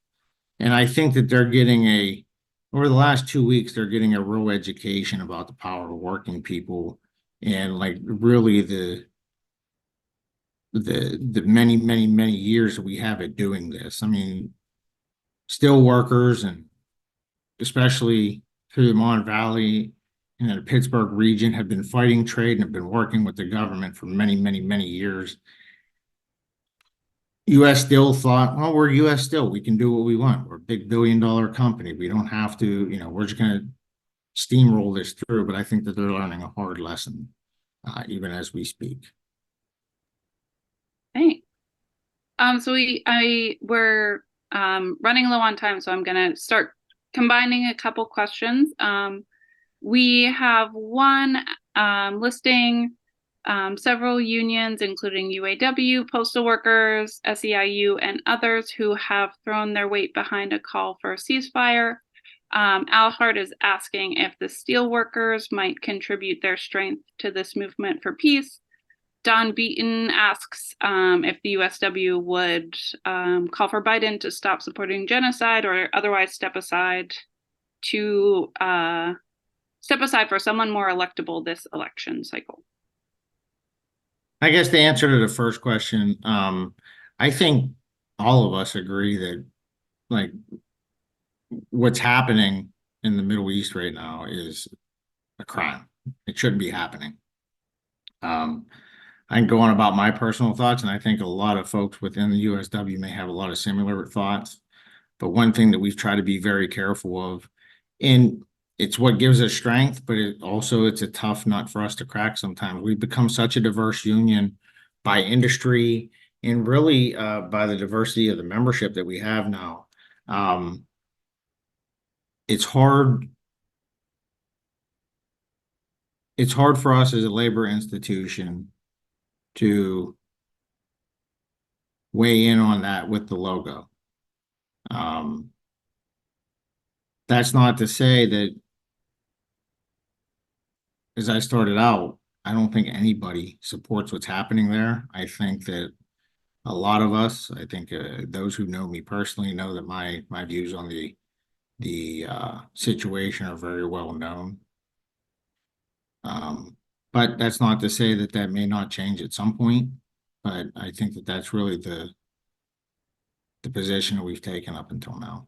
Speaker 4: And I think that they're getting over the last 2 weeks, they're getting a real education about the power of working people and like really the many, many, many years that we have at doing this. I mean, steel workers, and especially through the Mon Valley and the Pittsburgh region, have been fighting trade and have been working with the government for many, many, many years. US Steel thought, well, we're US Steel. We can do what we want. We're a big billion-dollar company. We don't have to, we're just going to steamroll this through. But I think that they're learning a hard lesson, even as we speak.
Speaker 5: Thanks. So we're running low on time, so I'm going to start combining a couple questions. We have one listing several unions, including UAW, postal workers, SEIU, and others who have thrown their weight behind a call for a ceasefire. Al Hart is asking if the steelworkers might contribute their strength to this movement for peace. Don Beaton asks if the USW would call for Biden to stop supporting genocide or otherwise step aside for someone more electable this election cycle.
Speaker 4: I guess the answer to the first question, I think all of us agree that like what's happening in the Middle East right now is a crime. It shouldn't be happening. I can go on about my personal thoughts, and I think a lot of folks within the USW may have a lot of similar thoughts. But one thing that we've tried to be very careful of, and it's what gives us strength, but it's a tough nut for us to crack sometimes. We've become such a diverse union by industry and really by the diversity of the membership that we have now. It's hard for us as a labor institution to weigh in on that with the logo. That's not to say that, as I started out, I don't think anybody supports what's happening there. I think that a lot of us, I think those who know me personally know that my views on the situation are very well known. But that's not to say that may not change at some point. But I think that that's really the position that we've taken up until now.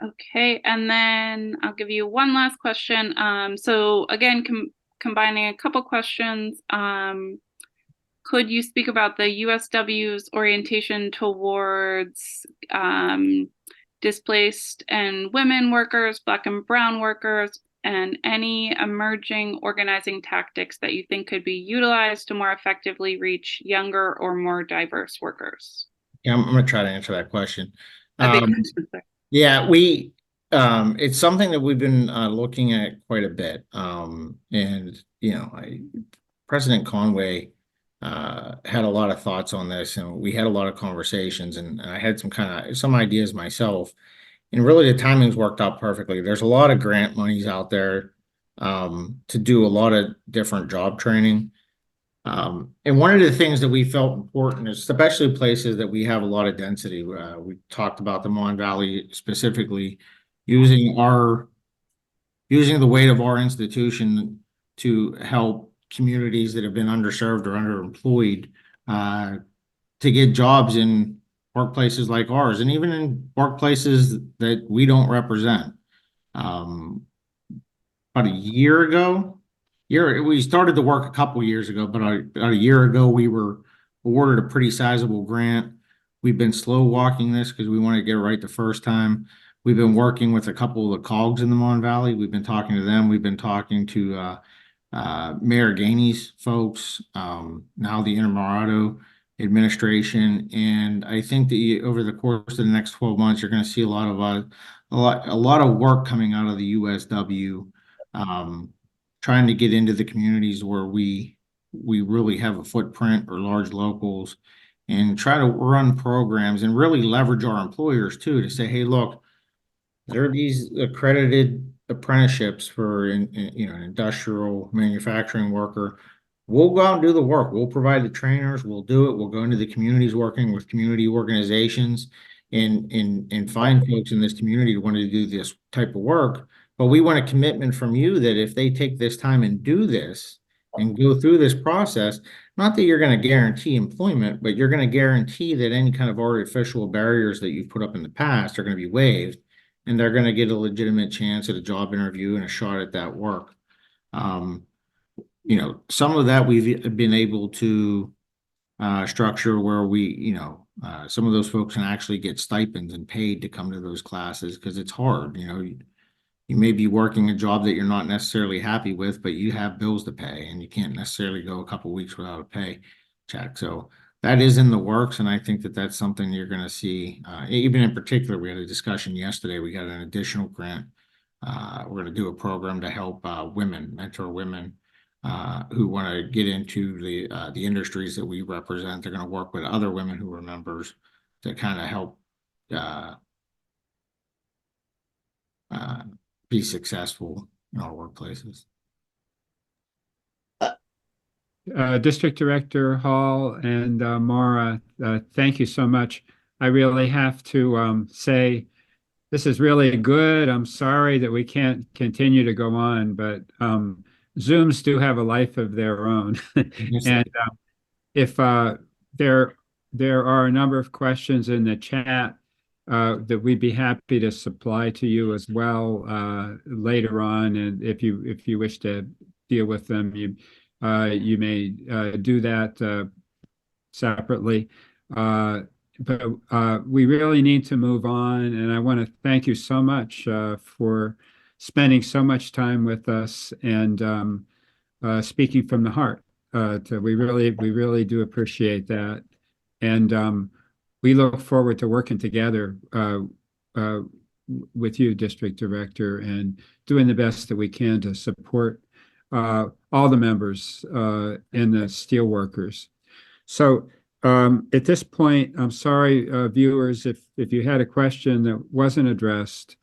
Speaker 5: Okay, and then I'll give you one last question. So again, combining a couple questions. Could you speak about the USW's orientation towards displaced and women workers, Black and brown workers, and any emerging organizing tactics that you think could be utilized to more effectively reach younger or more diverse workers?
Speaker 4: Yeah, I'm going to try to answer that question.
Speaker 5: A big question, sir.
Speaker 4: Yeah, it's something that we've been looking at quite a bit. And, President Conway had a lot of thoughts on this, and we had a lot of conversations, and I had some ideas myself. And really, the timing's worked out perfectly. There's a lot of grant monies out there to do a lot of different job training. And one of the things that we felt important is, especially places that we have a lot of density. We talked about the Mon Valley specifically, using the weight of our institution to help communities that have been underserved or underemployed to get jobs in workplaces like ours, and even in workplaces that we don't represent. About a year ago, we started to work a couple years ago, but about a year ago, we were awarded a pretty sizable grant. We've been slow walking this because we want to get it right the first time. We've been working with a couple of the COGs in the Mon Valley. We've been talking to them. We've been talking to Mayor Gainey's folks, now the Innamorato administration, and I think that over the course of the next 12 months, you're going to see a lot of work coming out of the USW, trying to get into the communities where we really have a footprint, or large locals, and try to run programs and really leverage our employers too, to say, hey, look, there are these accredited apprenticeships for an industrial manufacturing worker. We'll go out and do the work. We'll provide the trainers. We'll do it. We'll go into the communities, working with community organizations, and find folks in this community who want to do this type of work. But we want a commitment from you that if they take this time and do this and go through this process, not that you're going to guarantee employment, but you're going to guarantee that any kind of artificial barriers that you've put up in the past are going to be waived, and they're going to get a legitimate chance at a job interview and a shot at that work. Some of that we've been able to structure where some of those folks can actually get stipends and paid to come to those classes, because it's hard. You may be working a job that you're not necessarily happy with, but you have bills to pay, and you can't necessarily go a couple of weeks without a pay check. So that is in the works, and I think that that's something you're going to see. Even in particular, we had a discussion yesterday. We got an additional grant. We're going to do a program to help mentor women who want to get into the industries that we represent. They're going to work with other women who are members to kind of help be successful in our workplaces.
Speaker 2: District Director Hall and Mara, thank you so much. I really have to say this is really good. I'm sorry that we can't continue to go on, but Zooms do have a life of their own. And if there are a number of questions in the chat that we'd be happy to supply to you as well later on, and if you wish to deal with them, you may do that separately. But we really need to move on, and I want to thank you so much for spending so much time with us and speaking from the heart. We really do appreciate that, and we look forward to working together with you, District Director, and doing the best that we can to support all the members and the steelworkers. So at this point, I'm sorry, viewers, if you had a question that wasn't addressed.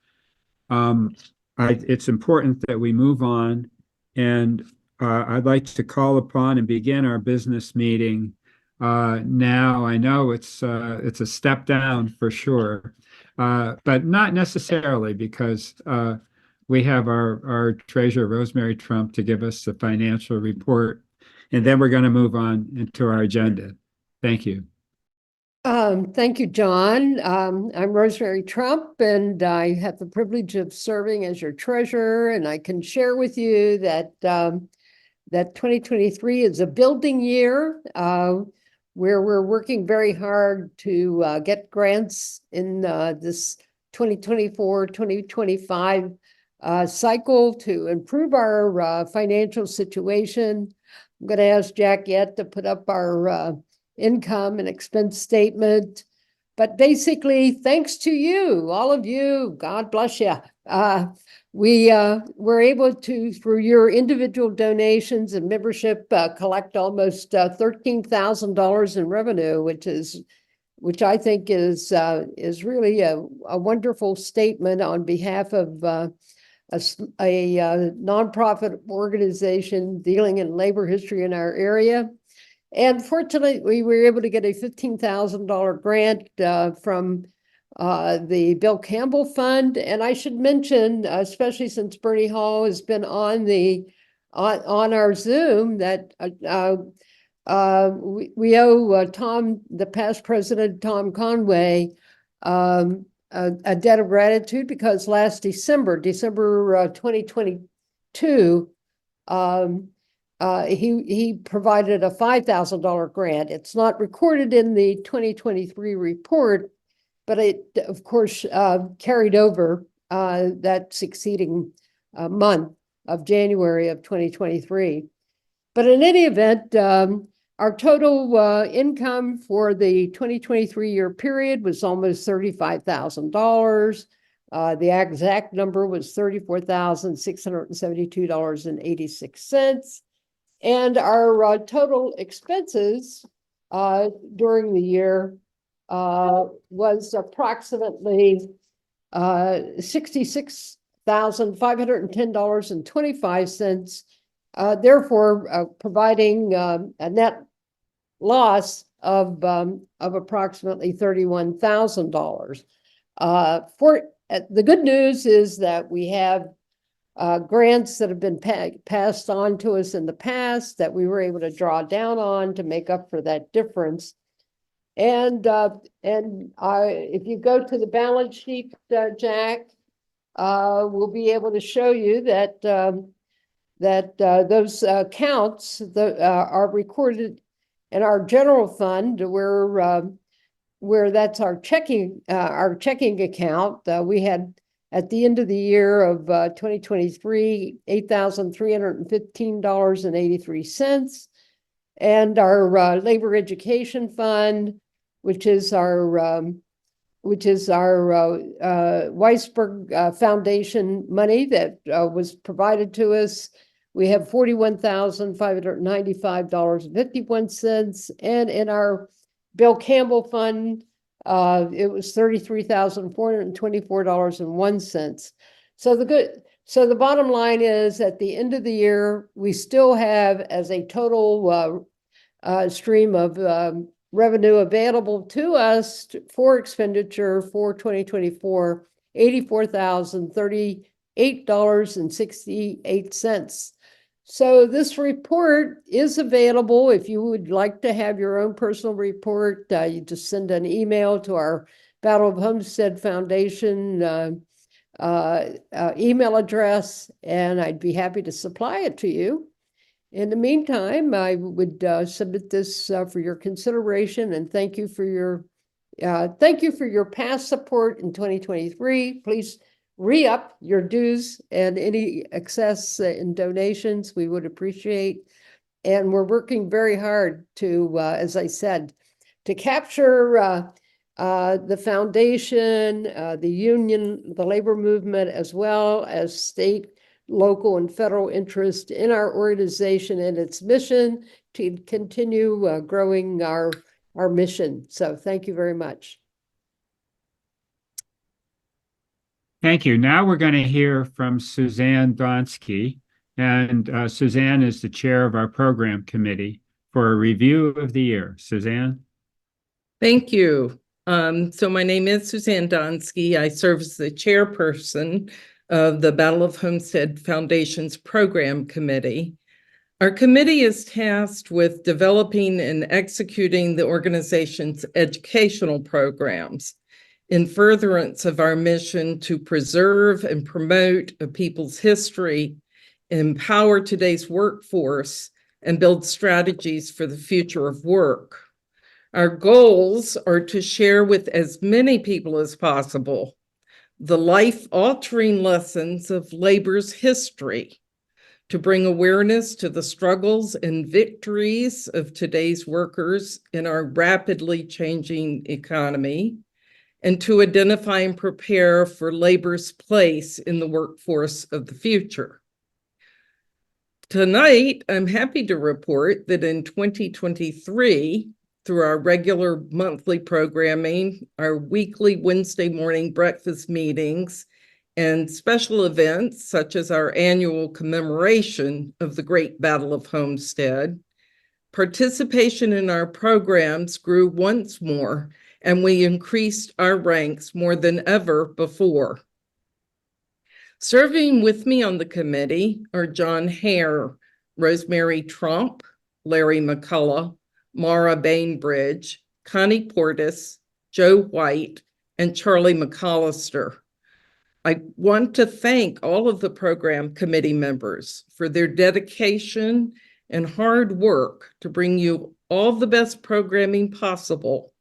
Speaker 2: It's important that we move on, and I'd like to call upon and begin our business meeting now. I know it's a step down for sure, but not necessarily, because we have our treasurer, Rosemary Trump, to give us the financial report, and then we're going to move on into our agenda. Thank you.
Speaker 6: Thank you, John. I'm Rosemary Trump, and I have the privilege of serving as your treasurer. And I can share with you that that 2023 is a building year where we're working very hard to get grants in this 2024-2025 cycle to improve our financial situation. I'm going to ask Jack yet to put up our income and expense statement. But basically, thanks to you, all of you, God bless you. We were able to, through your individual donations and membership, collect almost $13,000 in revenue, which I think is really a wonderful statement on behalf of a nonprofit organization dealing in labor history in our area. And fortunately, we were able to get a $15,000 grant from the Bill Campbell Fund. And I should mention, especially since Bernie Hall has been on our Zoom, that we owe Tom, the past president, Tom Conway, a debt of gratitude, because last December 2022, he provided a $5,000 grant. It's not recorded in the 2023 report, but it, of course, carried over that succeeding month of January of 2023. But in any event, our total income for the 2023 year period was almost $35,000. The exact number was $34,672.86. And our total expenses during the year was approximately $66,510.25, therefore providing a net loss of approximately $31,000. The good news is that we have grants that have been passed on to us in the past that we were able to draw down on to make up for that difference. And if you go to the balance sheet, Jack, we'll be able to show you that those accounts are recorded in our general fund, where that's our checking account. We had, at the end of the year of 2023, $8,315.83. And our labor education fund, which is our Weisberg Foundation money that was provided to us. We have $41,595.51. And in our Bill Campbell Fund, it was $33,424.01. So the bottom line is, at the end of the year, we still have, as a total stream of revenue available to us for expenditure for 2024, $84,038.68. So this report is available. If you would like to have your own personal report, you just send an email to our Battle of Homestead Foundation email address, and I'd be happy to supply it to you. In the meantime, I would submit this for your consideration, and thank you for your past support in 2023. Please re-up your dues and any excess in donations. We would appreciate. And we're working very hard to, as I said, to capture the foundation, the union, the labor movement, as well as state, local, and federal interest in our organization and its mission to continue growing our mission. So thank you very much.
Speaker 2: Thank you. Now we're going to hear from Suzanne Donsky. And Suzanne is the chair of our program committee for a review of the year. Suzanne?
Speaker 7: Thank you. So my name is Suzanne Donsky. I serve as the chairperson of the Battle of Homestead Foundation's program committee. Our committee is tasked with developing and executing the organization's educational programs in furtherance of our mission to preserve and promote a people's history, empower today's workforce, and build strategies for the future of work. Our goals are to share with as many people as possible the life-altering lessons of labor's history, to bring awareness to the struggles and victories of today's workers in our rapidly changing economy, and to identify and prepare for labor's place in the workforce of the future. Tonight, I'm happy to report that in 2023, through our regular monthly programming, our weekly Wednesday morning breakfast meetings, and special events such as our annual commemoration of the Great Battle of Homestead, participation in our programs grew once more, and we increased our ranks more than ever before. Serving with me on the committee are John Hare, Rosemary Trump, Larry McCullough, Mara Bainbridge, Connie Portis, Joe White, and Charlie McAllister. I want to thank all of the program committee members for their dedication and hard work to bring you all the best programming possible.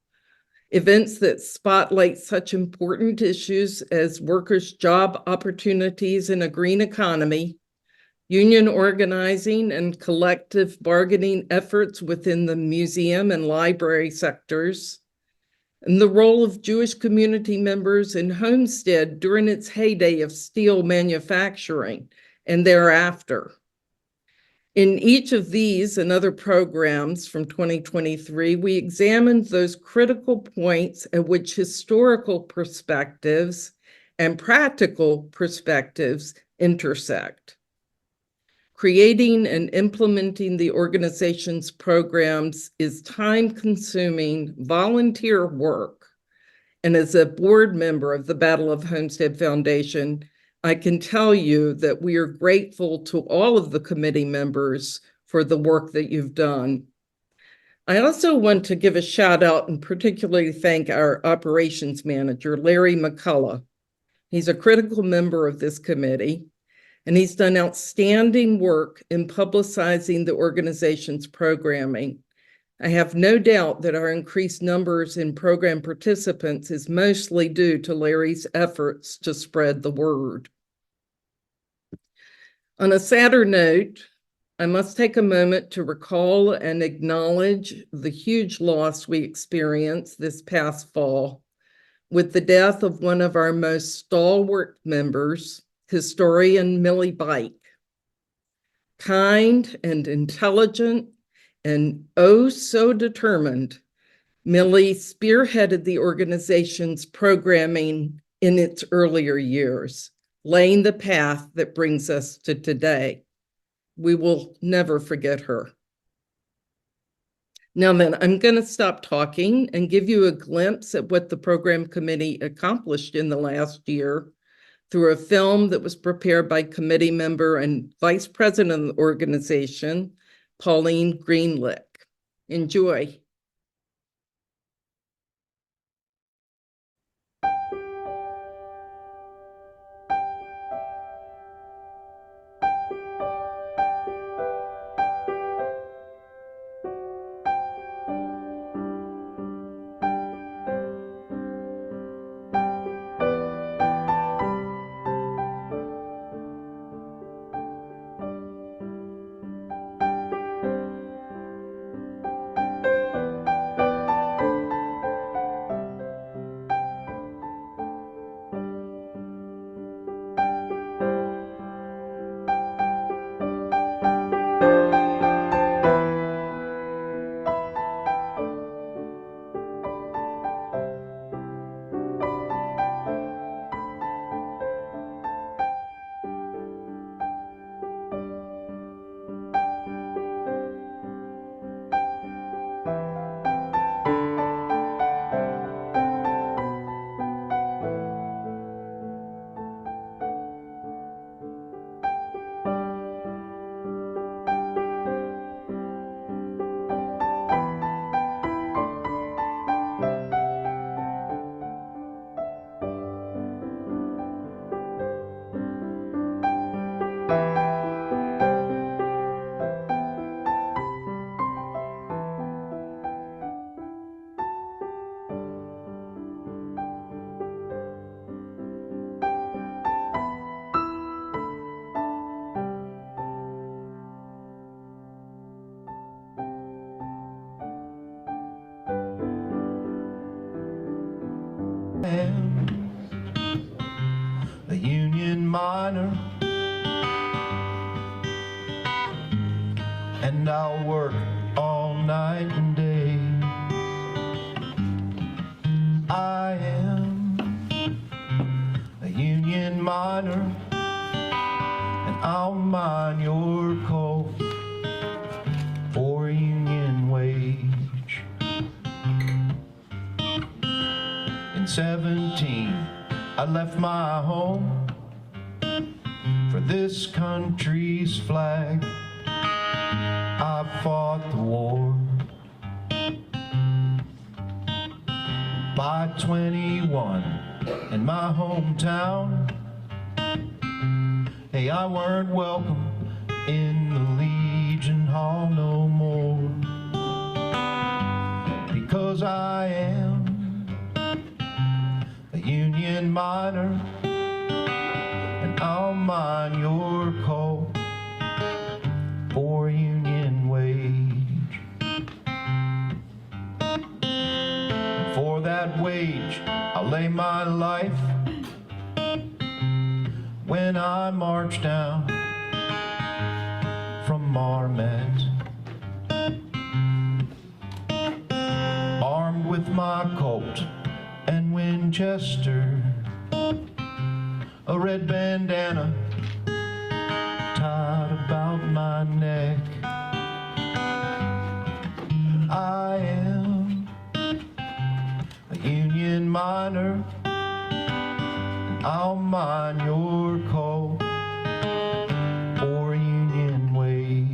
Speaker 7: Events that spotlight such important issues as workers' job opportunities in a green economy, union organizing and collective bargaining efforts within the museum and library sectors, and the role of Jewish community members in Homestead during its heyday of steel manufacturing and thereafter. In each of these and other programs from 2023, we examined those critical points at which historical perspectives and practical perspectives intersect. Creating and implementing the organization's programs is time-consuming volunteer work. And as a board member of the Battle of Homestead Foundation, I can tell you that we are grateful to all of the committee members for the work that you've done. I also want to give a shout out and particularly thank our operations manager, Larry McCullough. He's a critical member of this committee, and he's done outstanding work in publicizing the organization's programming. I have no doubt that our increased numbers in program participants is mostly due to Larry's efforts to spread the word. On a sadder note, I must take a moment to recall and acknowledge the huge loss we experienced this past fall with the death of one of our most stalwart members, historian Millie Bike. Kind and intelligent and oh so determined, Millie spearheaded the organization's programming in its earlier years, laying the path that brings us to today. We will never forget her. Now then, I'm going to stop talking and give you a glimpse at what the program committee accomplished in the last year through a film that was prepared by committee member and vice president of the organization, Pauline Greenlick. Enjoy.
Speaker 8: miner, and I'll work all night and day. I am a union miner, and I'll mine your coal for union wage. In 17, I left my home for this country's flag. I fought the war. By 21 in my hometown, hey, I weren't welcome in the Legion Hall no more, because I am a union miner, and I'll mine your coal for union wage. For that wage, I'll lay my life when I march down from Marmet, armed with my Colt and Winchester, a red bandana tied about my neck. I am a union miner, and I'll mine your coal for union wage.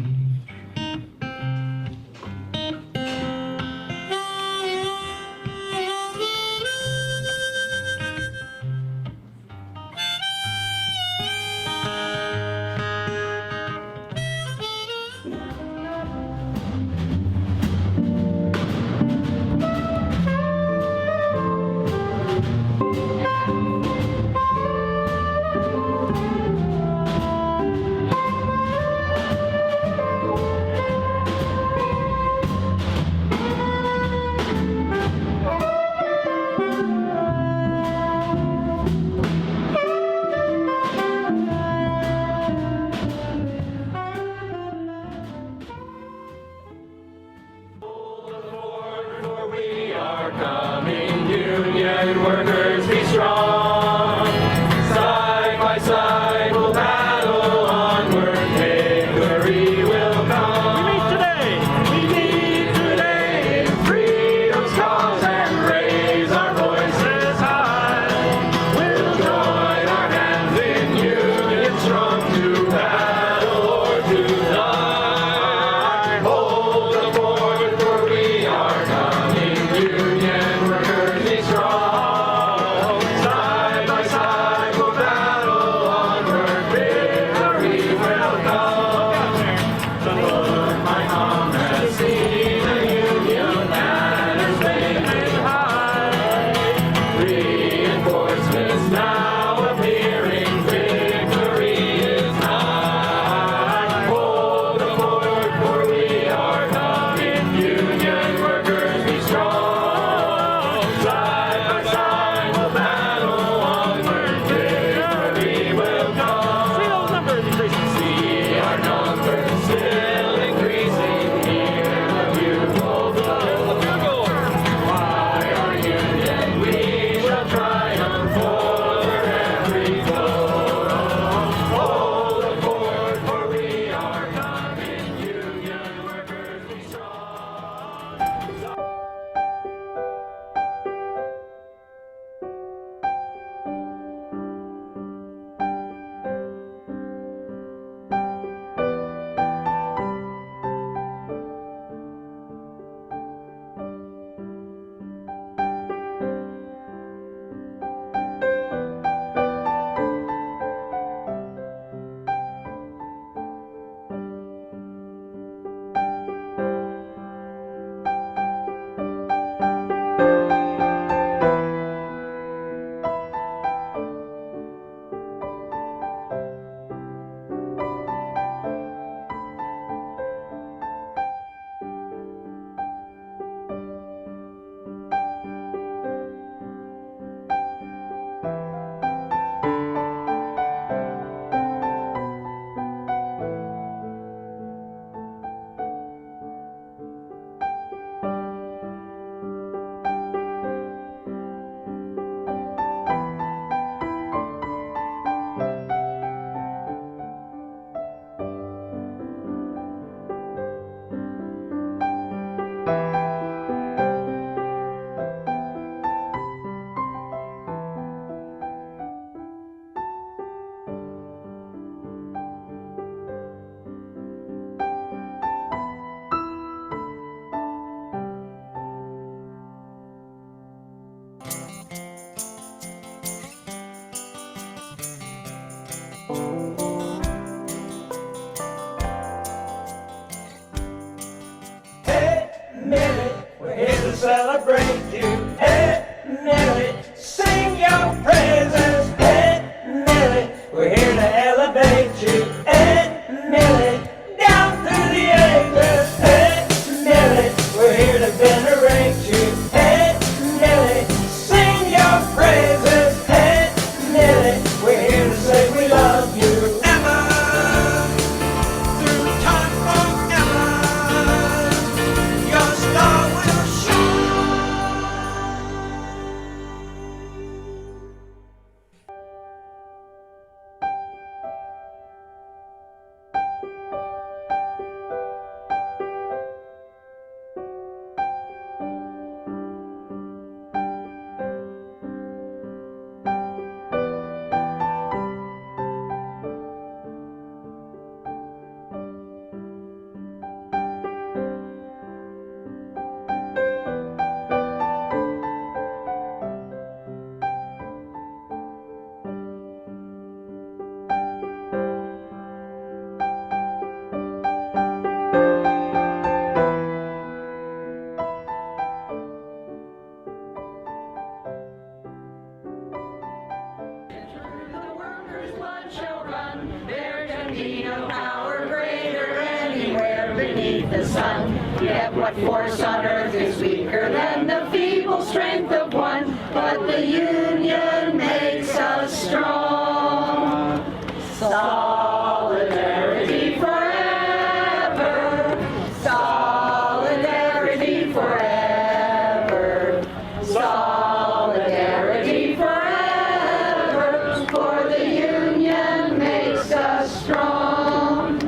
Speaker 9: renovate you and mill it down through the ages and mill it. We're here to venerate you and mill it. Sing your praises and mill it. We're here to say we love you. Emma, through time forever, your star will shine.
Speaker 10: Yet what force on earth is weaker than the feeble strength of one? But the union makes us strong. Solidarity forever. Solidarity forever. Solidarity forever. For the union makes us strong.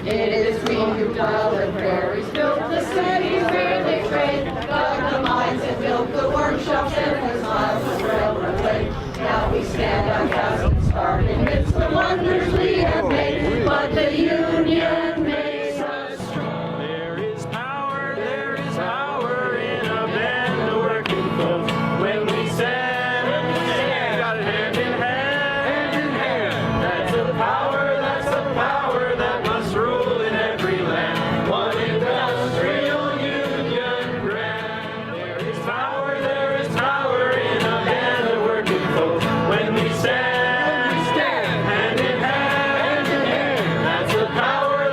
Speaker 10: It is we who plow the prairies, built the cities where they trade, dug the mines and built the workshops and the miles of railroad laid. Now we stand outcast and starved amidst the wonders we have made, but the union makes us strong.
Speaker 9: There is power in a band of working folks. When we stand, got it hand in hand. That's a power that must rule in every land. One industrial union grand. There is power in a band of working folks. When we stand, hand in hand. That's a power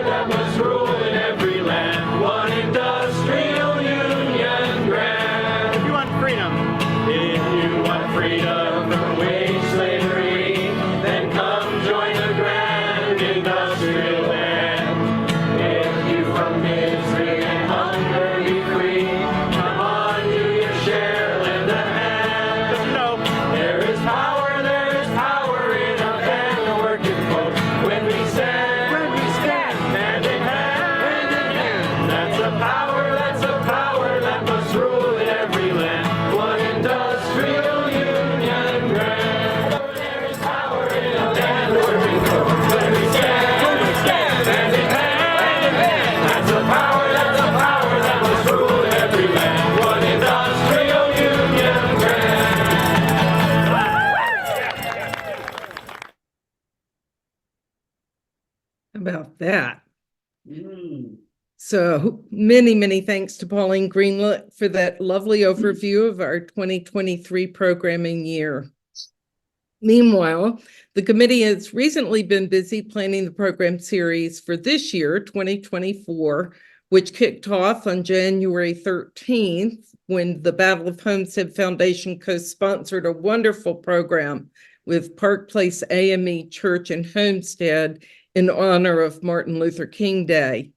Speaker 9: that must rule in every land. One industrial union grand. If you want freedom from wage slavery, then come join the grand industrial land. If you from misery and hunger be free, come on, do your share, lend a hand. No, there is power in a band of working folks. When we stand, hand in hand. That's a power that must rule in every land. One industrial union grand. There is power in a band of working folks. When we stand, hand in hand. That's a power that must rule in every land. One industrial union grand.
Speaker 7: How about that? So many, many thanks to Pauline Greenlet for that lovely overview of our 2023 programming year. Meanwhile, the committee has recently been busy planning the program series for this year, 2024, which kicked off on January 13th when the Battle of Homestead Foundation co-sponsored a wonderful program with Park Place AME Church in Homestead in honor of Martin Luther King Day.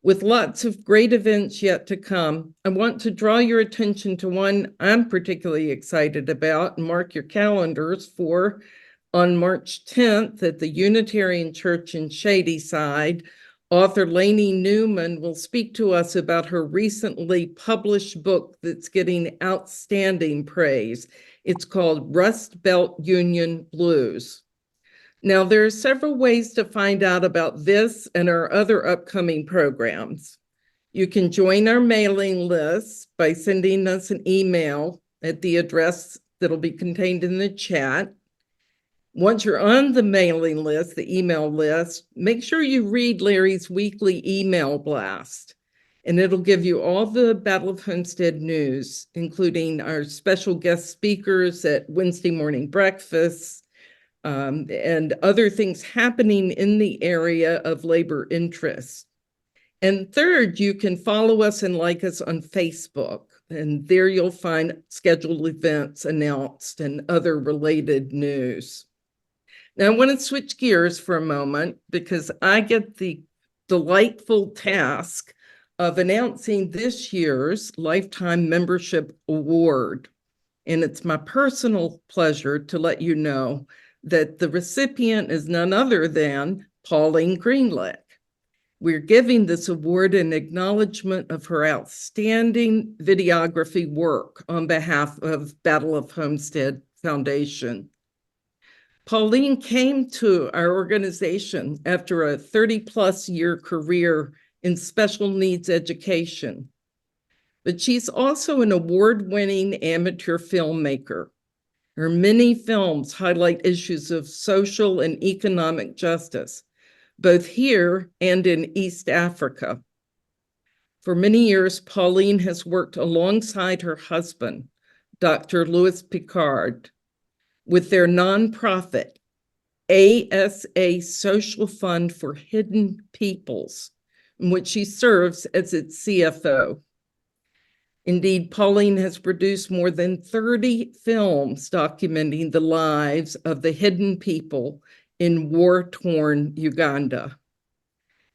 Speaker 7: With lots of great events yet to come, I want to draw your attention to one I'm particularly excited about, and mark your calendars for on March 10th at the Unitarian Church in Shadyside. Author Lainey Newman will speak to us about her recently published book that's getting outstanding praise. It's called Rust Belt Union Blues. Now, there are several ways to find out about this and our other upcoming programs. You can join our mailing list by sending us an email at the address that'll be contained in the chat. Once you're on the mailing list, the email list, make sure you read Larry's weekly email blast, and it'll give you all the Battle of Homestead news, including our special guest speakers at Wednesday morning breakfasts, and other things happening in the area of labor interest. And third, you can follow us and like us on Facebook, and there you'll find scheduled events announced and other related news. Now, I want to switch gears for a moment because I get the delightful task of announcing this year's Lifetime Membership Award. And it's my personal pleasure to let you know that the recipient is none other than Pauline Greenlick. We're giving this award in acknowledgement of her outstanding videography work on behalf of Battle of Homestead Foundation. Pauline came to our organization after a 30-plus year career in special needs education, but she's also an award-winning amateur filmmaker. Her many films highlight issues of social and economic justice, both here and in East Africa. For many years, Pauline has worked alongside her husband, Dr. Louis Picard, with their nonprofit, ASA Social Fund for Hidden Peoples, in which she serves as its CFO. Indeed, Pauline has produced more than 30 films documenting the lives of the hidden people in war-torn Uganda.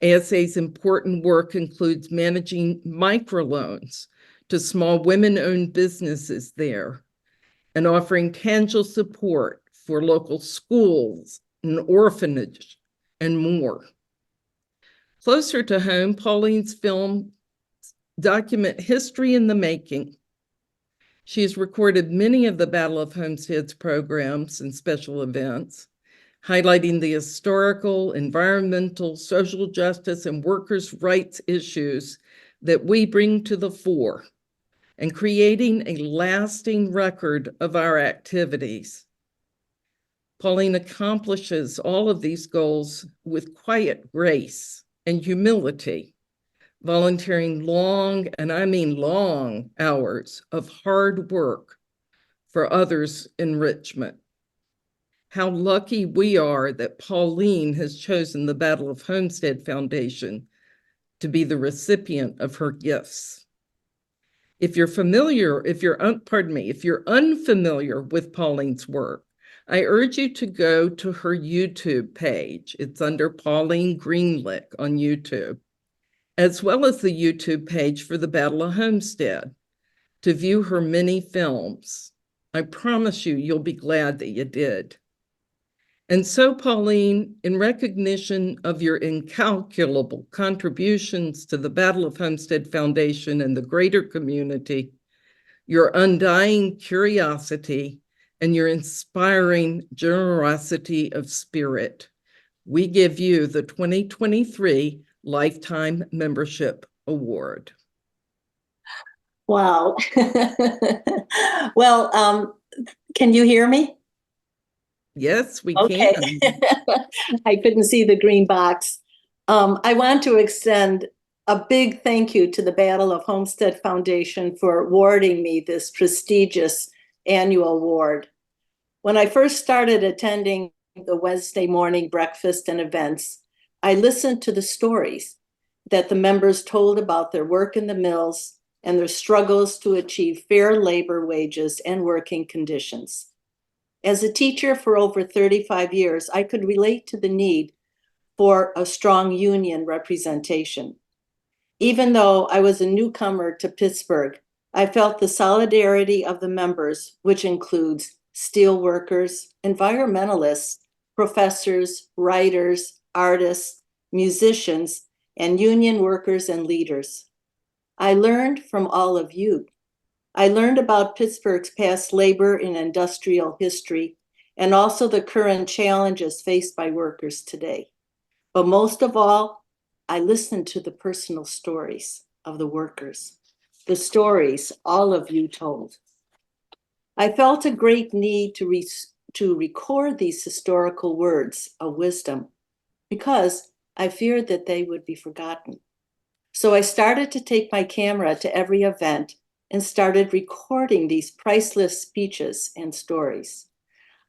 Speaker 7: ASA's important work includes managing microloans to small women-owned businesses there and offering tangible support for local schools and orphanage and more. Closer to home, Pauline's films document history in the making. She's recorded many of the Battle of Homestead's programs and special events, highlighting the historical, environmental, social justice, and workers' rights issues that we bring to the fore, and creating a lasting record of our activities. Pauline accomplishes all of these goals with quiet grace and humility, volunteering long, and I mean long, hours of hard work for others' enrichment. How lucky we are that Pauline has chosen the Battle of Homestead Foundation to be the recipient of her gifts. If you're unfamiliar with Pauline's work, I urge you to go to her YouTube page. It's under Pauline Greenlick on YouTube, as well as the YouTube page for the Battle of Homestead, to view her many films. I promise you, you'll be glad that you did. And so, Pauline, in recognition of your incalculable contributions to the Battle of Homestead Foundation and the greater community, your undying curiosity, and your inspiring generosity of spirit, we give you the 2023 Lifetime Membership Award.
Speaker 11: Wow. Well, can you hear me?
Speaker 7: Yes, we
Speaker 11: Okay.
Speaker 7: can.
Speaker 11: I couldn't see the green box. I want to extend a big thank you to the Battle of Homestead Foundation for awarding me this prestigious annual award. When I first started attending the Wednesday morning breakfast and events, I listened to the stories that the members told about their work in the mills and their struggles to achieve fair labor wages and working conditions. As a teacher for over 35 years, I could relate to the need for a strong union representation. Even though I was a newcomer to Pittsburgh, I felt the solidarity of the members, which includes steelworkers, environmentalists, professors, writers, artists, musicians, and union workers and leaders. I learned from all of you. I learned about Pittsburgh's past labor and industrial history, and also the current challenges faced by workers today. But most of all, I listened to the personal stories of the workers, the stories all of you told. I felt a great need to record these historical words of wisdom because I feared that they would be forgotten. So I started to take my camera to every event and started recording these priceless speeches and stories.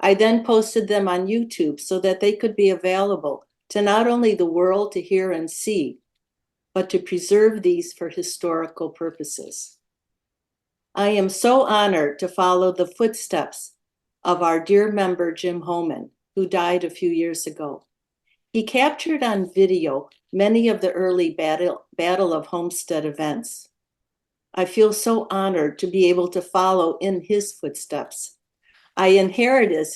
Speaker 11: I then posted them on YouTube so that they could be available to not only the world to hear and see, but to preserve these for historical purposes. I am so honored to follow the footsteps of our dear member, Jim Homan, who died a few years ago. He captured on video many of the early Battle of Homestead events. I feel so honored to be able to follow in his footsteps. I inherited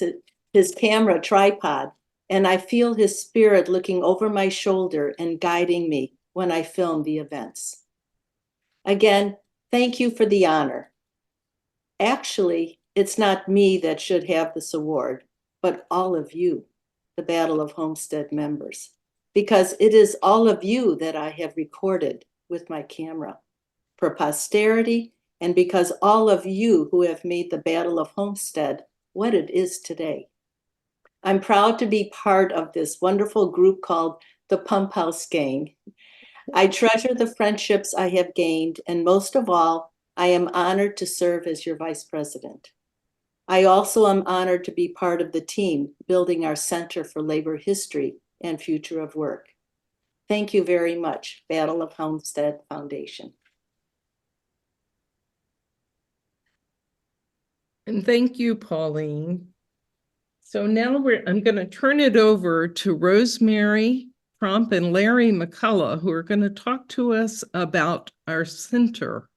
Speaker 11: his camera tripod, and I feel his spirit looking over my shoulder and guiding me when I film the events. Again, thank you for the honor. Actually, it's not me that should have this award, but all of you, the Battle of Homestead members, because it is all of you that I have recorded with my camera for posterity, and because all of you who have made the Battle of Homestead what it is today. I'm proud to be part of this wonderful group called the Pump House Gang. I treasure the friendships I have gained, and most of all, I am honored to serve as your vice president. I also am honored to be part of the team building our Center for Labor History and Future of Work. Thank you very much, Battle of Homestead Foundation.
Speaker 7: And thank you, Pauline. So now I'm going to turn it over to Rosemary Trump and Larry McCullough, who are going to talk to us about our center.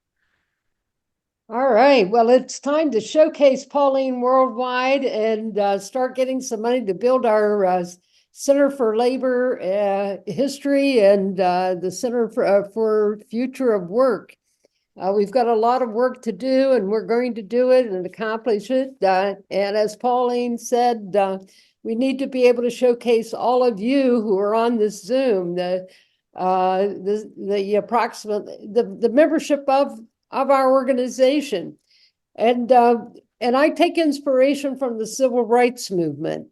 Speaker 6: All right, well, it's time to showcase Pauline worldwide and start getting some money to build our Center for Labor History and the Center for Future of Work. We've got a lot of work to do, and we're going to do it and accomplish it. And as Pauline said, we need to be able to showcase all of you who are on this Zoom, the membership of our organization. And I take inspiration from the civil rights movement.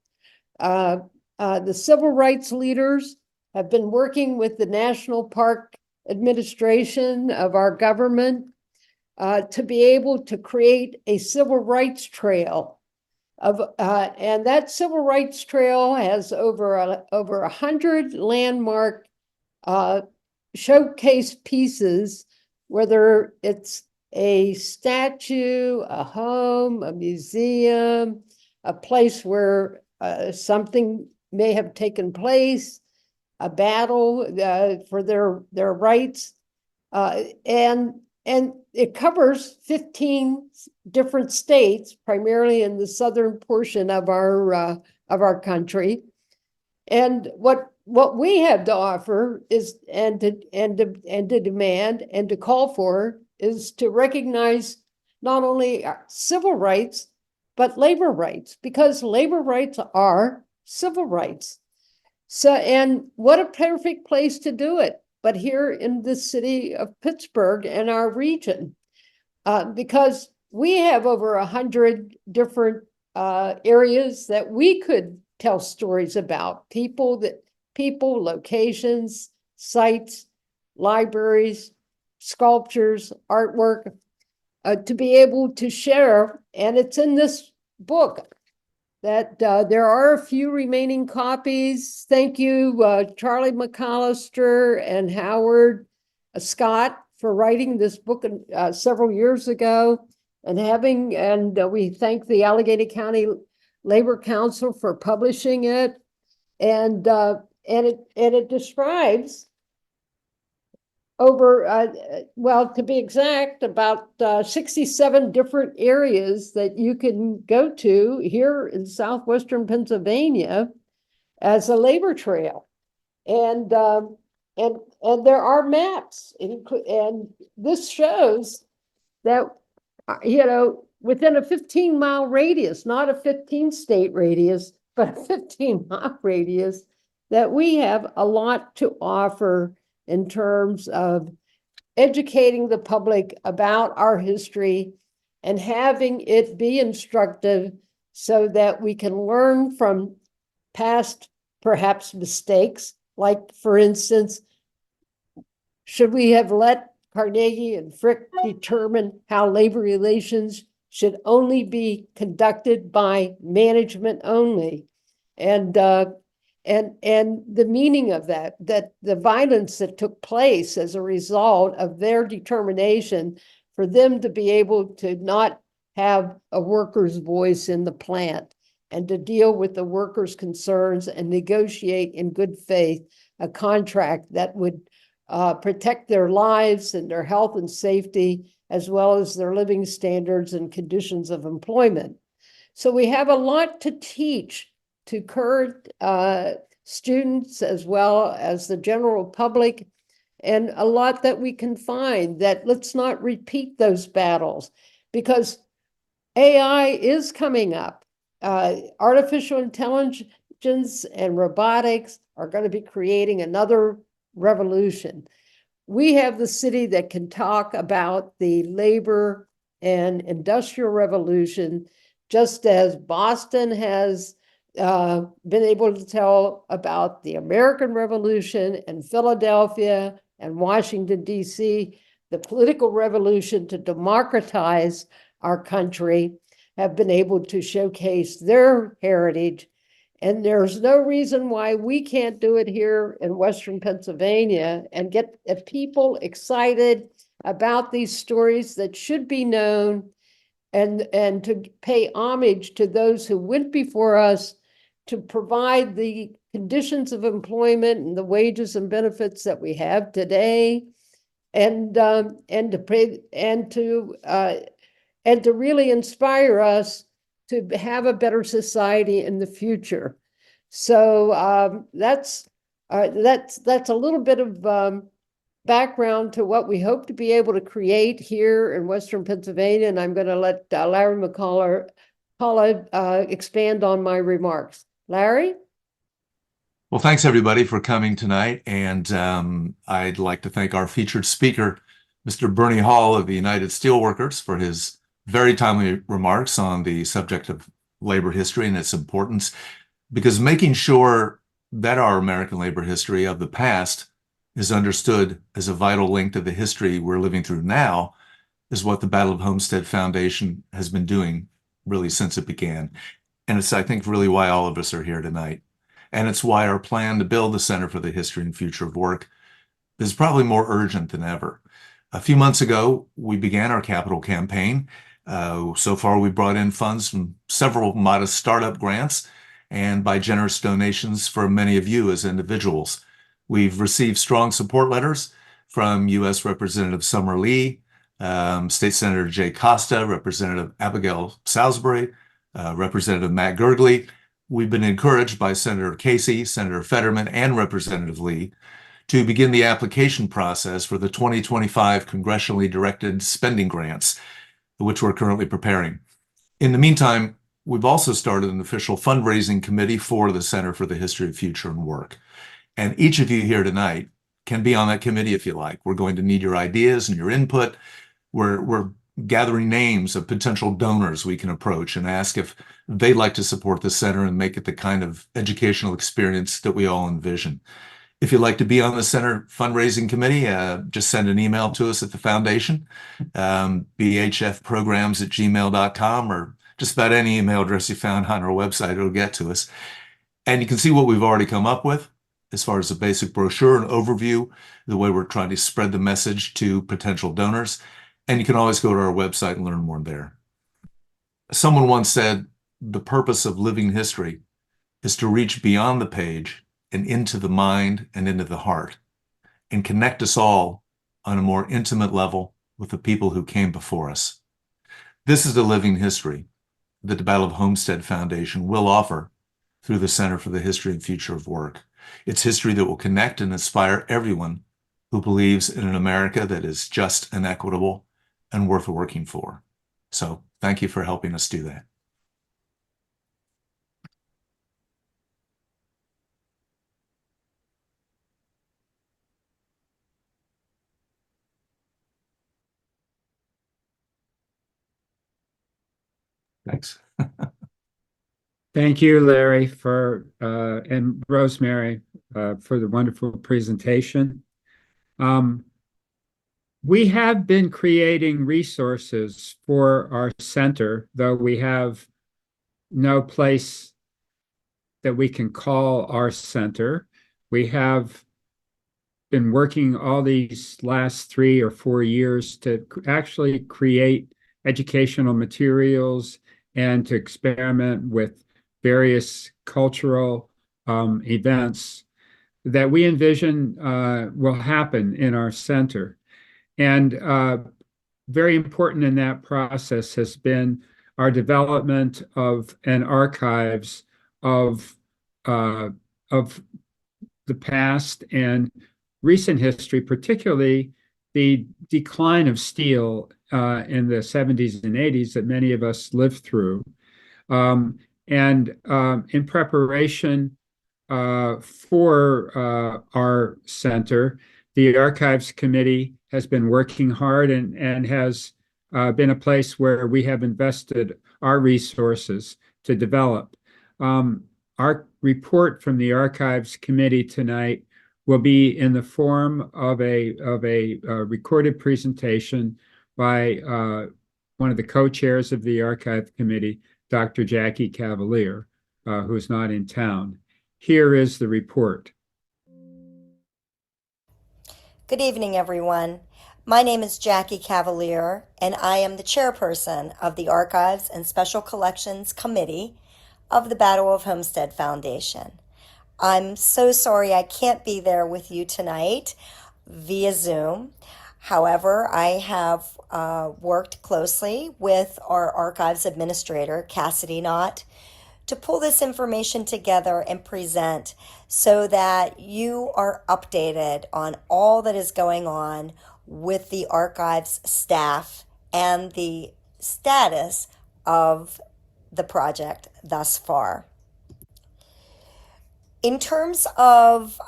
Speaker 6: The civil rights leaders have been working with the National Park Administration of our government to be able to create a civil rights trail and that civil rights trail has over 100 landmark showcase pieces, whether it's a statue, a home, a museum, a place where something may have taken place, a battle for their rights, and it covers 15 different states, primarily in the southern portion of our country. And what we have to offer is and to demand and to call for is to recognize not only civil rights but labor rights, because labor rights are civil rights. So, and what a perfect place to do it, but here in the city of Pittsburgh and our region, because we have over 100 different areas that we could tell stories about, people, locations, sites, libraries, sculptures, artwork, to be able to share. And it's in this book that there are a few remaining copies. Thank you, Charlie McAllister and Howard Scott, for writing this book several years ago, and we thank the Allegheny County Labor Council for publishing it, and it describes over, well, to be exact, about 67 different areas that you can go to here in southwestern Pennsylvania as a labor trail. And there are maps, and this shows that, within a 15-mile radius, not a 15-state radius, but a 15-mile radius, that we have a lot to offer in terms of educating the public about our history and having it be instructive so that we can learn from past, perhaps, mistakes. Like, for instance, should we have let Carnegie and Frick determine how labor relations should only be conducted by management only. And the meaning of that the violence that took place as a result of their determination for them to be able to not have a worker's voice in the plant and to deal with the workers' concerns and negotiate in good faith a contract that would protect their lives and their health and safety, as well as their living standards and conditions of employment. So we have a lot to teach to current students as well as the general public, and a lot that we can find that let's not repeat those battles, because AI is coming up. Artificial intelligence and robotics are going to be creating another revolution. We have the city that can talk about the labor and industrial revolution, just as Boston has been able to tell about the American Revolution, and Philadelphia and Washington, D.C., the political revolution to democratize our country, have been able to showcase their heritage. And there's no reason why we can't do it here in Western Pennsylvania and get people excited about these stories that should be known, and to pay homage to those who went before us to provide the conditions of employment and the wages and benefits that we have today, and to really inspire us to have a better society in the future. So that's a little bit of background to what we hope to be able to create here in Western Pennsylvania, and I'm going to let Larry McCullough expand on my remarks. Larry?
Speaker 12: Well, thanks everybody for coming tonight, and I'd like to thank our featured speaker, Mr. Bernie Hall of the United Steelworkers, for his very timely remarks on the subject of labor history and its importance, because making sure that our American labor history of the past is understood as a vital link to the history we're living through now is what the Battle of Homestead Foundation has been doing really since it began. And it's, I think, really why all of us are here tonight. And it's why our plan to build the Center for the History and Future of Work is probably more urgent than ever. A few months ago, we began our capital campaign. So far, we brought in funds from several modest startup grants and by generous donations from many of you as individuals. We've received strong support letters from U.S. Representative Summer Lee, State Senator Jay Costa, Representative Abigail Salisbury, Representative Matt Gergley. We've been encouraged by Senator Casey, Senator Fetterman, and Representative Lee to begin the application process for the 2025 congressionally directed spending grants, which we're currently preparing. In the meantime, we've also started an official fundraising committee for the Center for the History of Future and Work. And each of you here tonight can be on that committee if you like. We're going to need your ideas and your input. We're gathering names of potential donors we can approach and ask if they'd like to support the center and make it the kind of educational experience that we all envision. If you'd like to be on the center fundraising committee, just send an email to us at the foundation, bhfprograms@gmail.com, or just about any email address you found on our website, it'll get to us. And you can see what we've already come up with as far as a basic brochure and overview, the way we're trying to spread the message to potential donors. And you can always go to our website and learn more there. Someone once said, the purpose of living history is to reach beyond the page and into the mind and into the heart, and connect us all on a more intimate level with the people who came before us. This is the living history that the Battle of Homestead Foundation will offer through the Center for the History and Future of Work. It's history that will connect and inspire everyone who believes in an America that is just and equitable and worth working for. So thank you for helping us do that. Thanks.
Speaker 2: Thank you, Larry, and Rosemary, for the wonderful presentation. We have been creating resources for our center, though we have no place that we can call our center. We have been working all these last 3 or 4 years to actually create educational materials and to experiment with various cultural events that we envision will happen in our center. And very important in that process has been our development of an archives of the past and recent history, particularly the decline of steel in the 70s and 80s that many of us lived through. In preparation for our center, the Archives Committee has been working hard and has been a place where we have invested our resources to develop. Our report from the Archives Committee tonight will be in the form of a recorded presentation by one of the co-chairs of the Archive Committee, Dr. Jackie Cavalier, who's not in town. Here is the report.
Speaker 13: Good evening, everyone. My name is Jackie Cavalier, and I am the chairperson of the Archives and Special Collections Committee of the Battle of Homestead Foundation. I'm so sorry I can't be there with you tonight via Zoom. However, I have worked closely with our archives administrator, Cassidy Knott, to pull this information together and present so that you are updated on all that is going on with the archives staff and the status of the project thus far. In terms of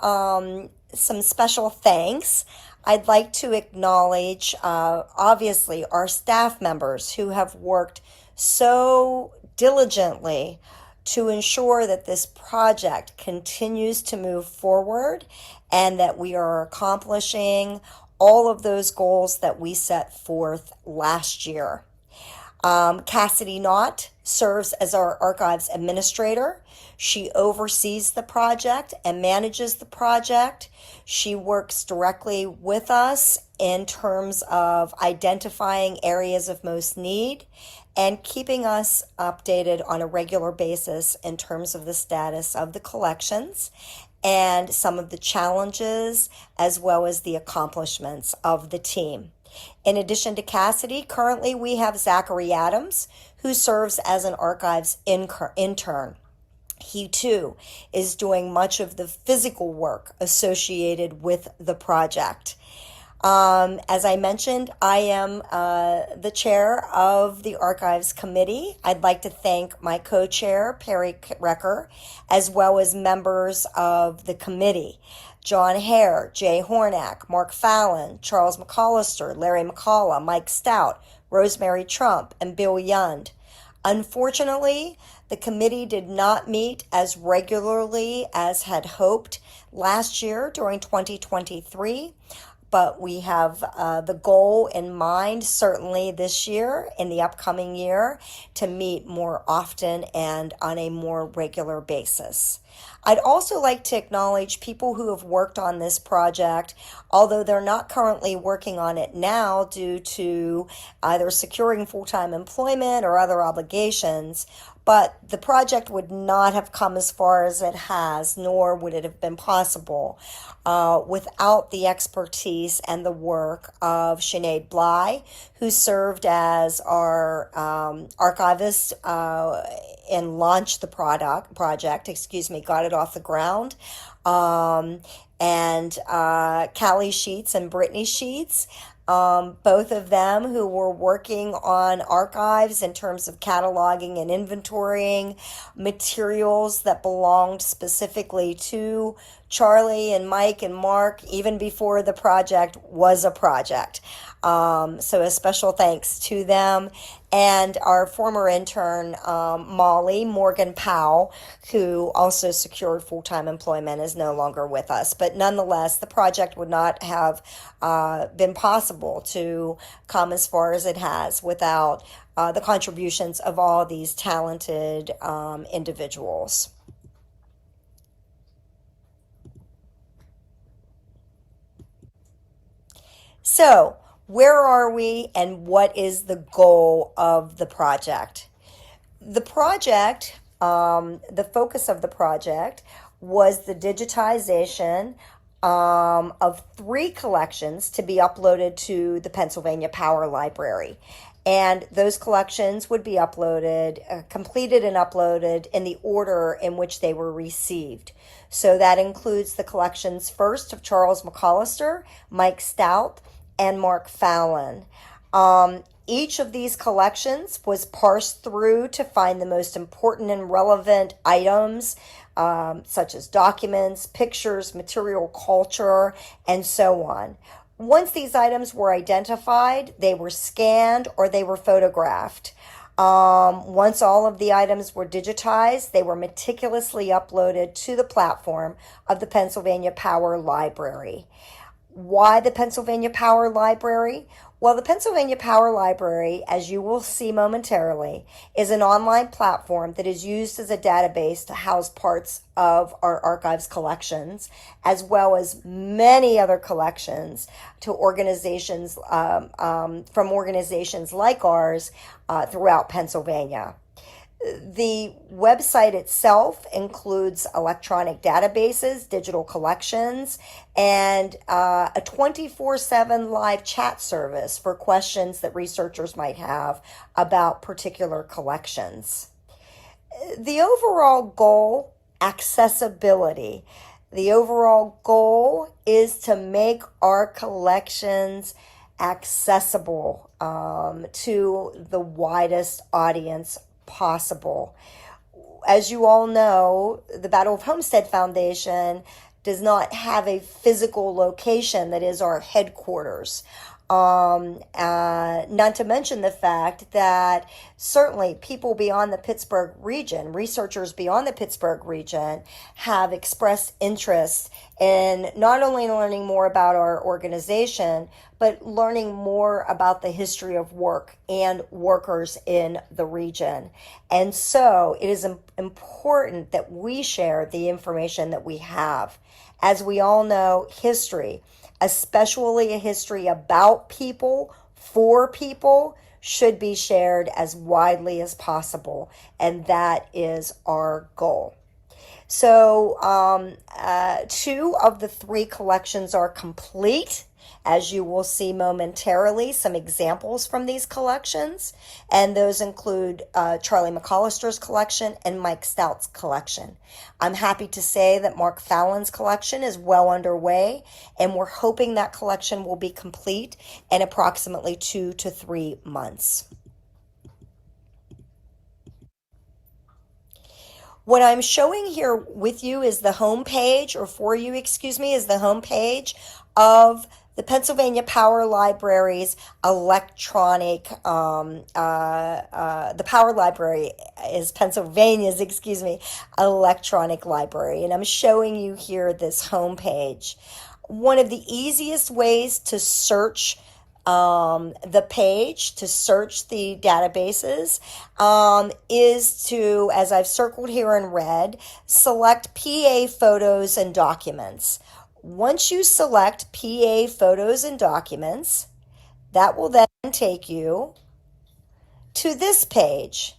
Speaker 13: some special thanks, I'd like to acknowledge, obviously, our staff members who have worked so diligently to ensure that this project continues to move forward and that we are accomplishing all of those goals that we set forth last year. Cassidy Knott serves as our archives administrator. She oversees the project and manages the project. She works directly with us in terms of identifying areas of most need and keeping us updated on a regular basis in terms of the status of the collections and some of the challenges as well as the accomplishments of the team. In addition to Cassidy, currently we have Zachary Adams, who serves as an archives intern. He too is doing much of the physical work associated with the project. As I mentioned, I am the chair of the Archives Committee. I'd like to thank my co-chair, Perry Recker, as well as members of the committee. John Hare, Jay Hornack, Mark Fallon, Charles McCollister, Larry McCullough, Mike Stout, Rosemary Trump, and Bill Yund. Unfortunately, the committee did not meet as regularly as had hoped last year during 2023, but we have the goal in mind certainly this year, in the upcoming year, to meet more often and on a more regular basis. I'd also like to acknowledge people who have worked on this project, although they're not currently working on it now due to either securing full-time employment or other obligations, but the project would not have come as far as it has, nor would it have been possible without the expertise and the work of Sinead Bly, who served as our archivist and launched the project, got it off the ground, and Callie Sheets and Brittany Sheets, both of them who were working on archives in terms of cataloging and inventorying materials that belonged specifically to Charlie and Mike and Mark, even before the project was a project. So a special thanks to them. and our former intern, Molly Morgan Powell, who also secured full-time employment, is no longer with us. But nonetheless, the project would not have been possible to come as far as it has without the contributions of all these talented individuals. So, where are we and what is the goal of the project? The project, the focus of the project was the digitization of 3 collections to be uploaded to the Pennsylvania Power Library. And those collections would be uploaded, completed and uploaded in the order in which they were received. So that includes the collections first of Charles McCollister, Mike Stout, and Mark Fallon. Each of these collections was parsed through to find the most important and relevant items, such as documents, pictures, material culture, and so on. Once these items were identified, they were scanned or they were photographed. Once all of the items were digitized, they were meticulously uploaded to the platform of the Pennsylvania Power Library. Why the Pennsylvania Power Library? Well, the Pennsylvania Power Library, as you will see momentarily, is an online platform that is used as a database to house parts of our archives collections, as well as many other collections to organizations from organizations like ours throughout Pennsylvania. The website itself includes electronic databases, digital collections, and a 24/7 live chat service for questions that researchers might have about particular collections. The overall goal, accessibility. The overall goal is to make our collections accessible to the widest audience possible. As you all know, the Battle of Homestead Foundation does not have a physical location that is our headquarters. Not to mention the fact that certainly people beyond the Pittsburgh region, researchers beyond the Pittsburgh region, have expressed interest in not only learning more about our organization, but learning more about the history of work and workers in the region. And so it is important that we share the information that we have. As we all know, history, especially a history about people, for people, should be shared as widely as possible. And that is our goal. So 2 of the 3 collections are complete. As you will see momentarily, some examples from these collections, and those include Charlie McCollister's collection and Mike Stout's collection. I'm happy to say that Mark Fallon's collection is well underway, and we're hoping that collection will be complete in approximately 2 to 3 months. What I'm showing here with you is the home page, or for you, excuse me, is the home page of the Pennsylvania Power Library's electronic, the Power Library is Pennsylvania's, electronic library. And I'm showing you here this homepage. One of the easiest ways to search the page, to search the databases, is to, as I've circled here in red, select PA Photos and Documents. Once you select PA Photos and Documents, that will then take you to this page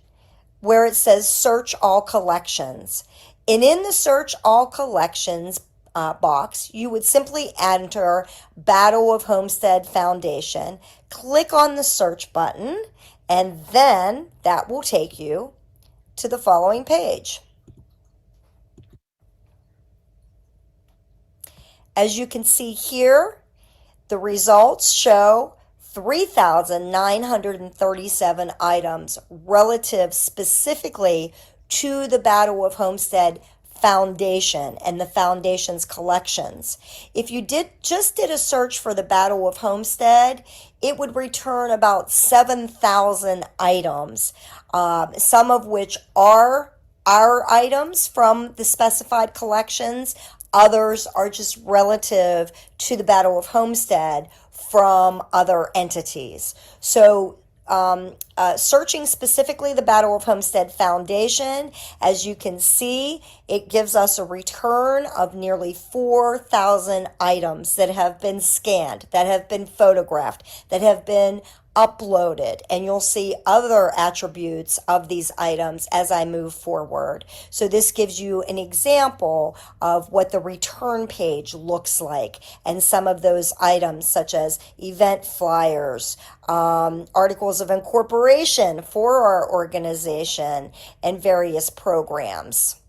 Speaker 13: where it says Search All Collections. And in the Search All Collections box, you would simply enter Battle of Homestead Foundation, click on the search button, and then that will take you to the following page. As you can see here, the results show 3,937 items relative specifically to the Battle of Homestead foundation and the foundation's collections. If you just did a search for the Battle of Homestead, it would return about 7,000 items, some of which are our items from the specified collections. Others are just relative to the Battle of Homestead from other entities. So searching specifically the Battle of Homestead Foundation, as you can see, it gives us a return of nearly 4,000 items that have been scanned, that have been photographed, that have been uploaded, and you'll see other attributes of these items as I move forward. So this gives you an example of what the return page looks like, and some of those items such as event flyers, articles of incorporation for our organization, and various programs.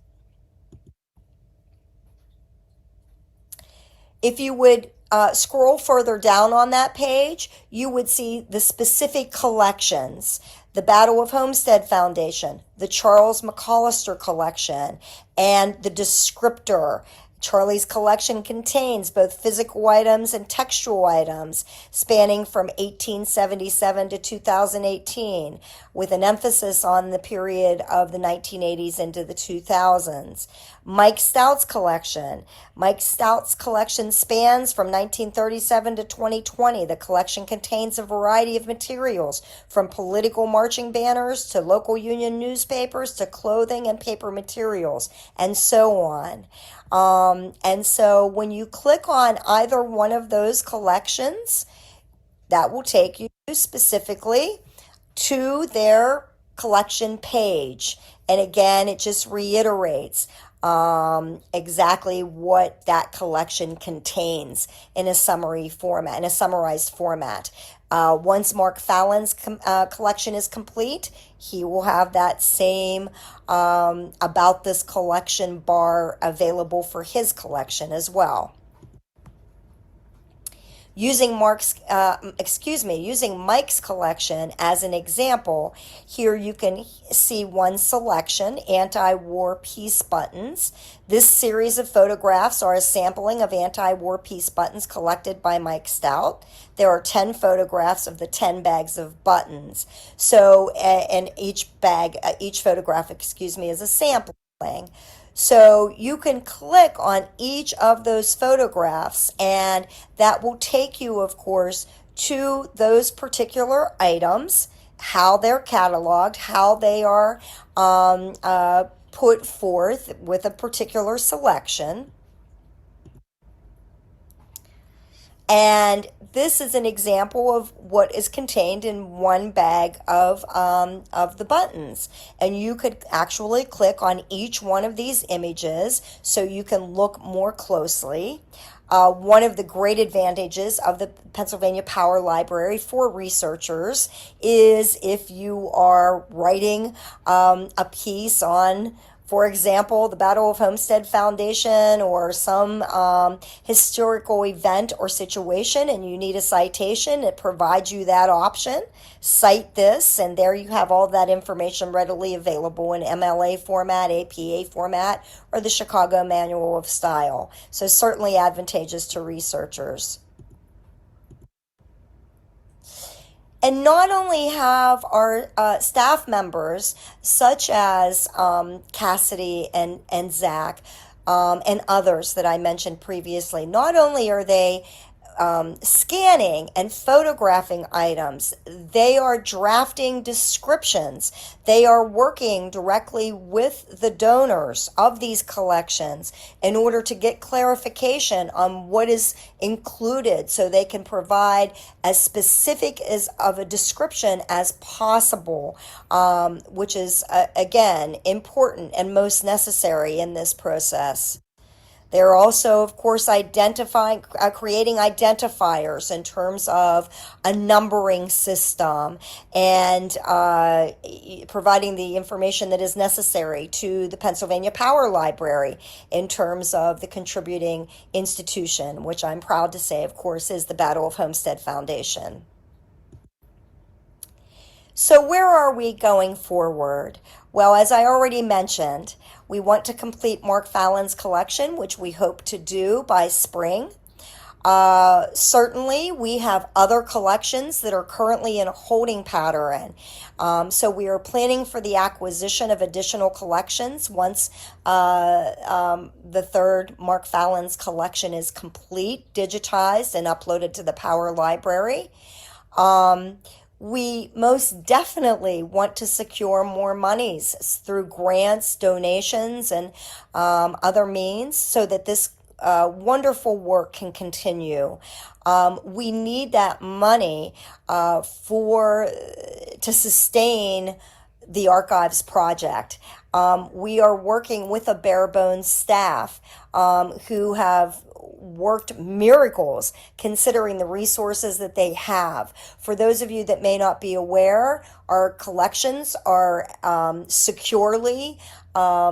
Speaker 13: If you would scroll further down on that page, you would see the specific collections: the Battle of Homestead Foundation, the Charles McCollister Collection, and the descriptor. Charlie's collection contains both physical items and textual items spanning from 1877 to 2018, with an emphasis on the period of the 1980s into the 2000s. Mike Stout's collection. Mike Stout's collection spans from 1937 to 2020. The collection contains a variety of materials, from political marching banners to local union newspapers to clothing and paper materials, and so on. And so when you click on either one of those collections, that will take you specifically to their collection page. And again, it just reiterates exactly what that collection contains in a summary format, in a summarized format. Once Mark Fallon's collection is complete, he will have that same About This Collection bar available for his collection as well. Using using Mike's collection as an example, here you can see one selection: anti-war peace buttons. This series of photographs are a sampling of anti-war peace buttons collected by Mike Stout. There are 10 photographs of the 10 bags of buttons. So, and each photograph, is a sampling. So you can click on each of those photographs, and that will take you, of course, to those particular items, how they're cataloged, how they are put forth with a particular selection. And this is an example of what is contained in one bag of the buttons. And you could actually click on each one of these images so you can look more closely. One of the great advantages of the Pennsylvania Power Library for researchers is if you are writing a piece on, for example, the Battle of Homestead Foundation, or some historical event or situation, and you need a citation, it provides you that option. Cite this, and there you have all that information readily available in MLA format, APA format, or the Chicago Manual of Style. So certainly advantageous to researchers. And not only have our staff members, such as Cassidy and Zach and others that I mentioned previously, not only are they scanning and photographing items, they are drafting descriptions. They are working directly with the donors of these collections in order to get clarification on what is included, so they can provide as specific as of a description as possible, which is again important and most necessary in this process. They're also, of course, creating identifiers in terms of a numbering system, and providing the information that is necessary to the Pennsylvania Power Library in terms of the contributing institution, which I'm proud to say, of course, is the Battle of Homestead Foundation. So where are we going forward? Well, as I already mentioned, we want to complete Mark Fallon's collection, which we hope to do by spring. Certainly, we have other collections that are currently in a holding pattern. So we are planning for the acquisition of additional collections once the third Mark Fallon's collection is complete, digitized, and uploaded to the Power Library. We most definitely want to secure more monies through grants, donations, and other means so that this wonderful work can continue. We need that money to sustain the archives project. We are working with a bare bones staff who have worked miracles considering the resources that they have. For those of you that may not be aware, our collections are securely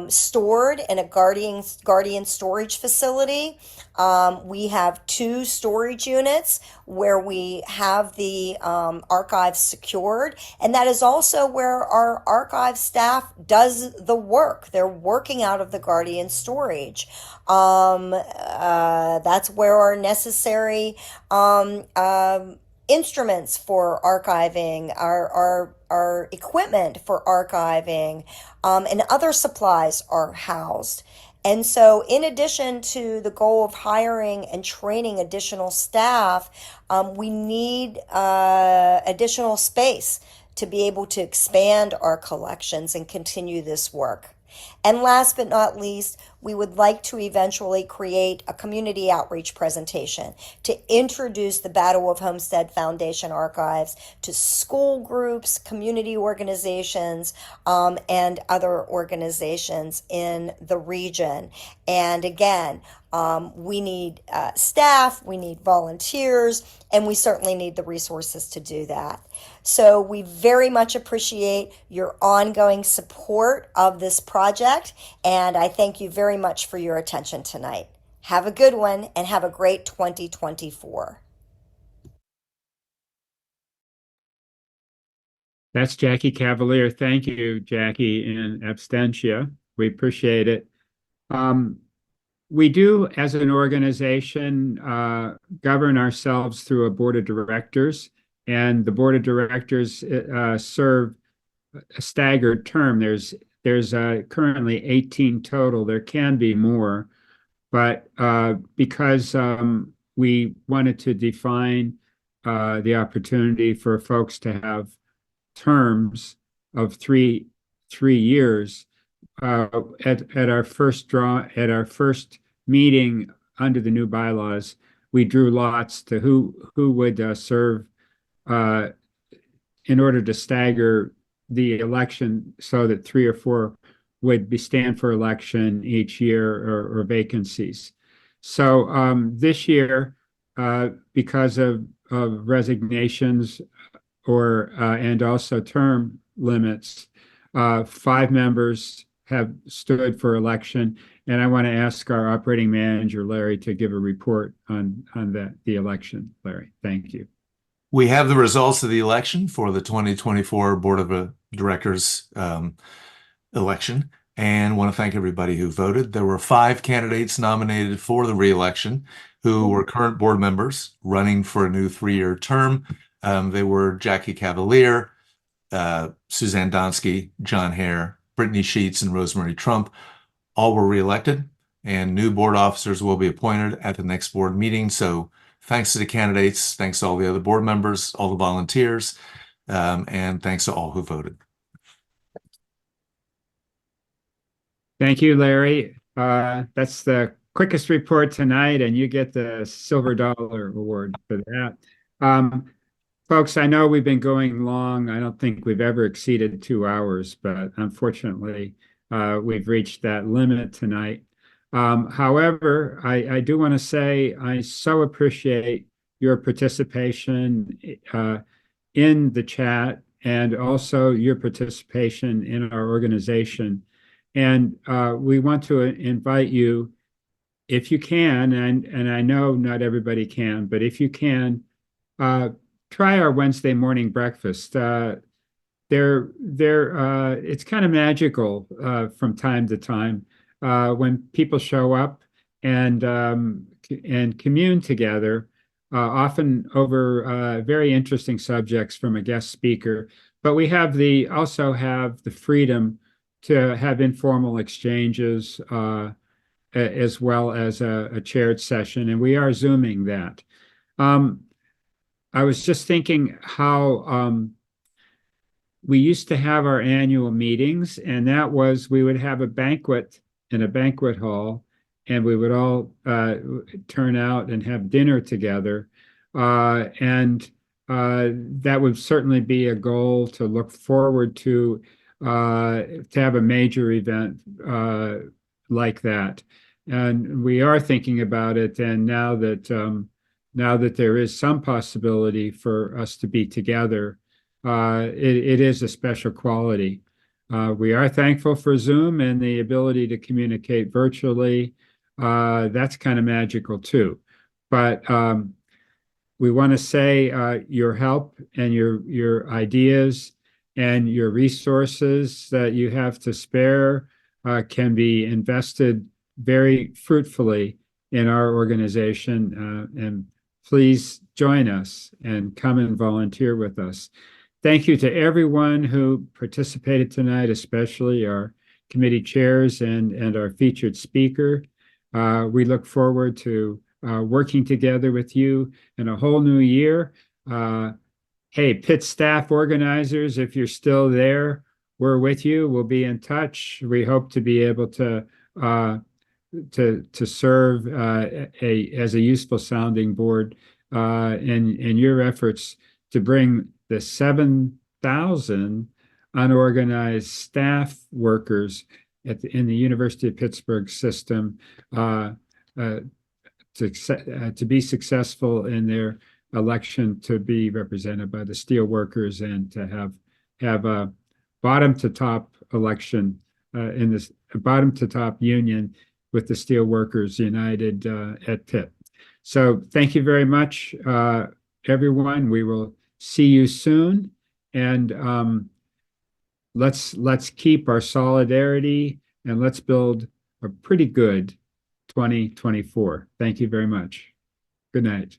Speaker 13: stored in a guardian storage facility. We have 2 storage units where we have the archives secured, and that is also where our archive staff does the work. They're working out of the guardian storage. That's where our necessary instruments for archiving, our equipment for archiving, and other supplies are housed. And so in addition to the goal of hiring and training additional staff, we need additional space to be able to expand our collections and continue this work. And last but not least, we would like to eventually create a community outreach presentation to introduce the Battle of Homestead Foundation archives to school groups, community organizations, and other organizations in the region. And again, we need staff, we need volunteers, and we certainly need the resources to do that. So we very much appreciate your ongoing support of this project, and I thank you very much for your attention tonight. Have a good one and have a great 2024.
Speaker 2: That's Jackie Cavalier. Thank you, Jackie, in absentia. We appreciate it. We do, as an organization, govern ourselves through a board of directors, and the board of directors serve a staggered term. There's currently 18 total. There can be more, but because we wanted to define the opportunity for folks to have terms of three years, at our first meeting under the new bylaws, we drew lots to who would serve in order to stagger the election so that 3 or 4 would stand for election each year or vacancies. So this year, because of resignations and also term limits, 5 members have stood for election, and I want to ask our operating manager, Larry, to give a report on the election. Larry, thank you.
Speaker 12: We have the results of the election for the 2024 Board of Directors election, and want to thank everybody who voted. There were 5 candidates nominated for the re-election who were current board members running for a new 3-year term. They were Jackie Cavalier, Suzanne Donsky, John Hare, Brittany Sheets, and Rosemary Trump. All were reelected, and new board officers will be appointed at the next board meeting. So thanks to the candidates, thanks to all the other board members, all the volunteers, and thanks to all who voted.
Speaker 2: Thank you, Larry. That's the quickest report tonight, and you get the Silver Dollar Award for that. Folks, I know we've been going long. I don't think we've ever exceeded 2 hours, but unfortunately, we've reached that limit tonight. However, I do want to say I so appreciate your participation in the chat and also your participation in our organization. And we want to invite you, if you can, and I know not everybody can, but if you can, try our Wednesday morning breakfast. it's kind of magical from time to time when people show up and commune together, often over very interesting subjects from a guest speaker. But we also have the freedom to have informal exchanges as well as a chaired session, and we are Zooming that. I was just thinking how we used to have our annual meetings, and that was we would have a banquet in a banquet hall, and we would all turn out and have dinner together. And that would certainly be a goal to look forward to have a major event like that. And we are thinking about it. And now that there is some possibility for us to be together, it is a special quality. We are thankful for Zoom and the ability to communicate virtually. That's kind of magical too. But we want to say your help and your ideas and your resources that you have to spare can be invested very fruitfully in our organization. And please join us and come and volunteer with us. Thank you to everyone who participated tonight, especially our committee chairs and our featured speaker. We look forward to working together with you in a whole new year. Hey, Pitt staff organizers, if you're still there, we're with you. We'll be in touch. We hope to be able to serve as a useful sounding board in your efforts to bring the 7,000 unorganized staff workers in the University of Pittsburgh system to be successful in their election to be represented by the steelworkers and to have a bottom to top election in this bottom to top union with the Steelworkers United at Pitt. So thank you very much, everyone. We will see you soon, and let's keep our solidarity and let's build a pretty good 2024. Thank you very much. Good night.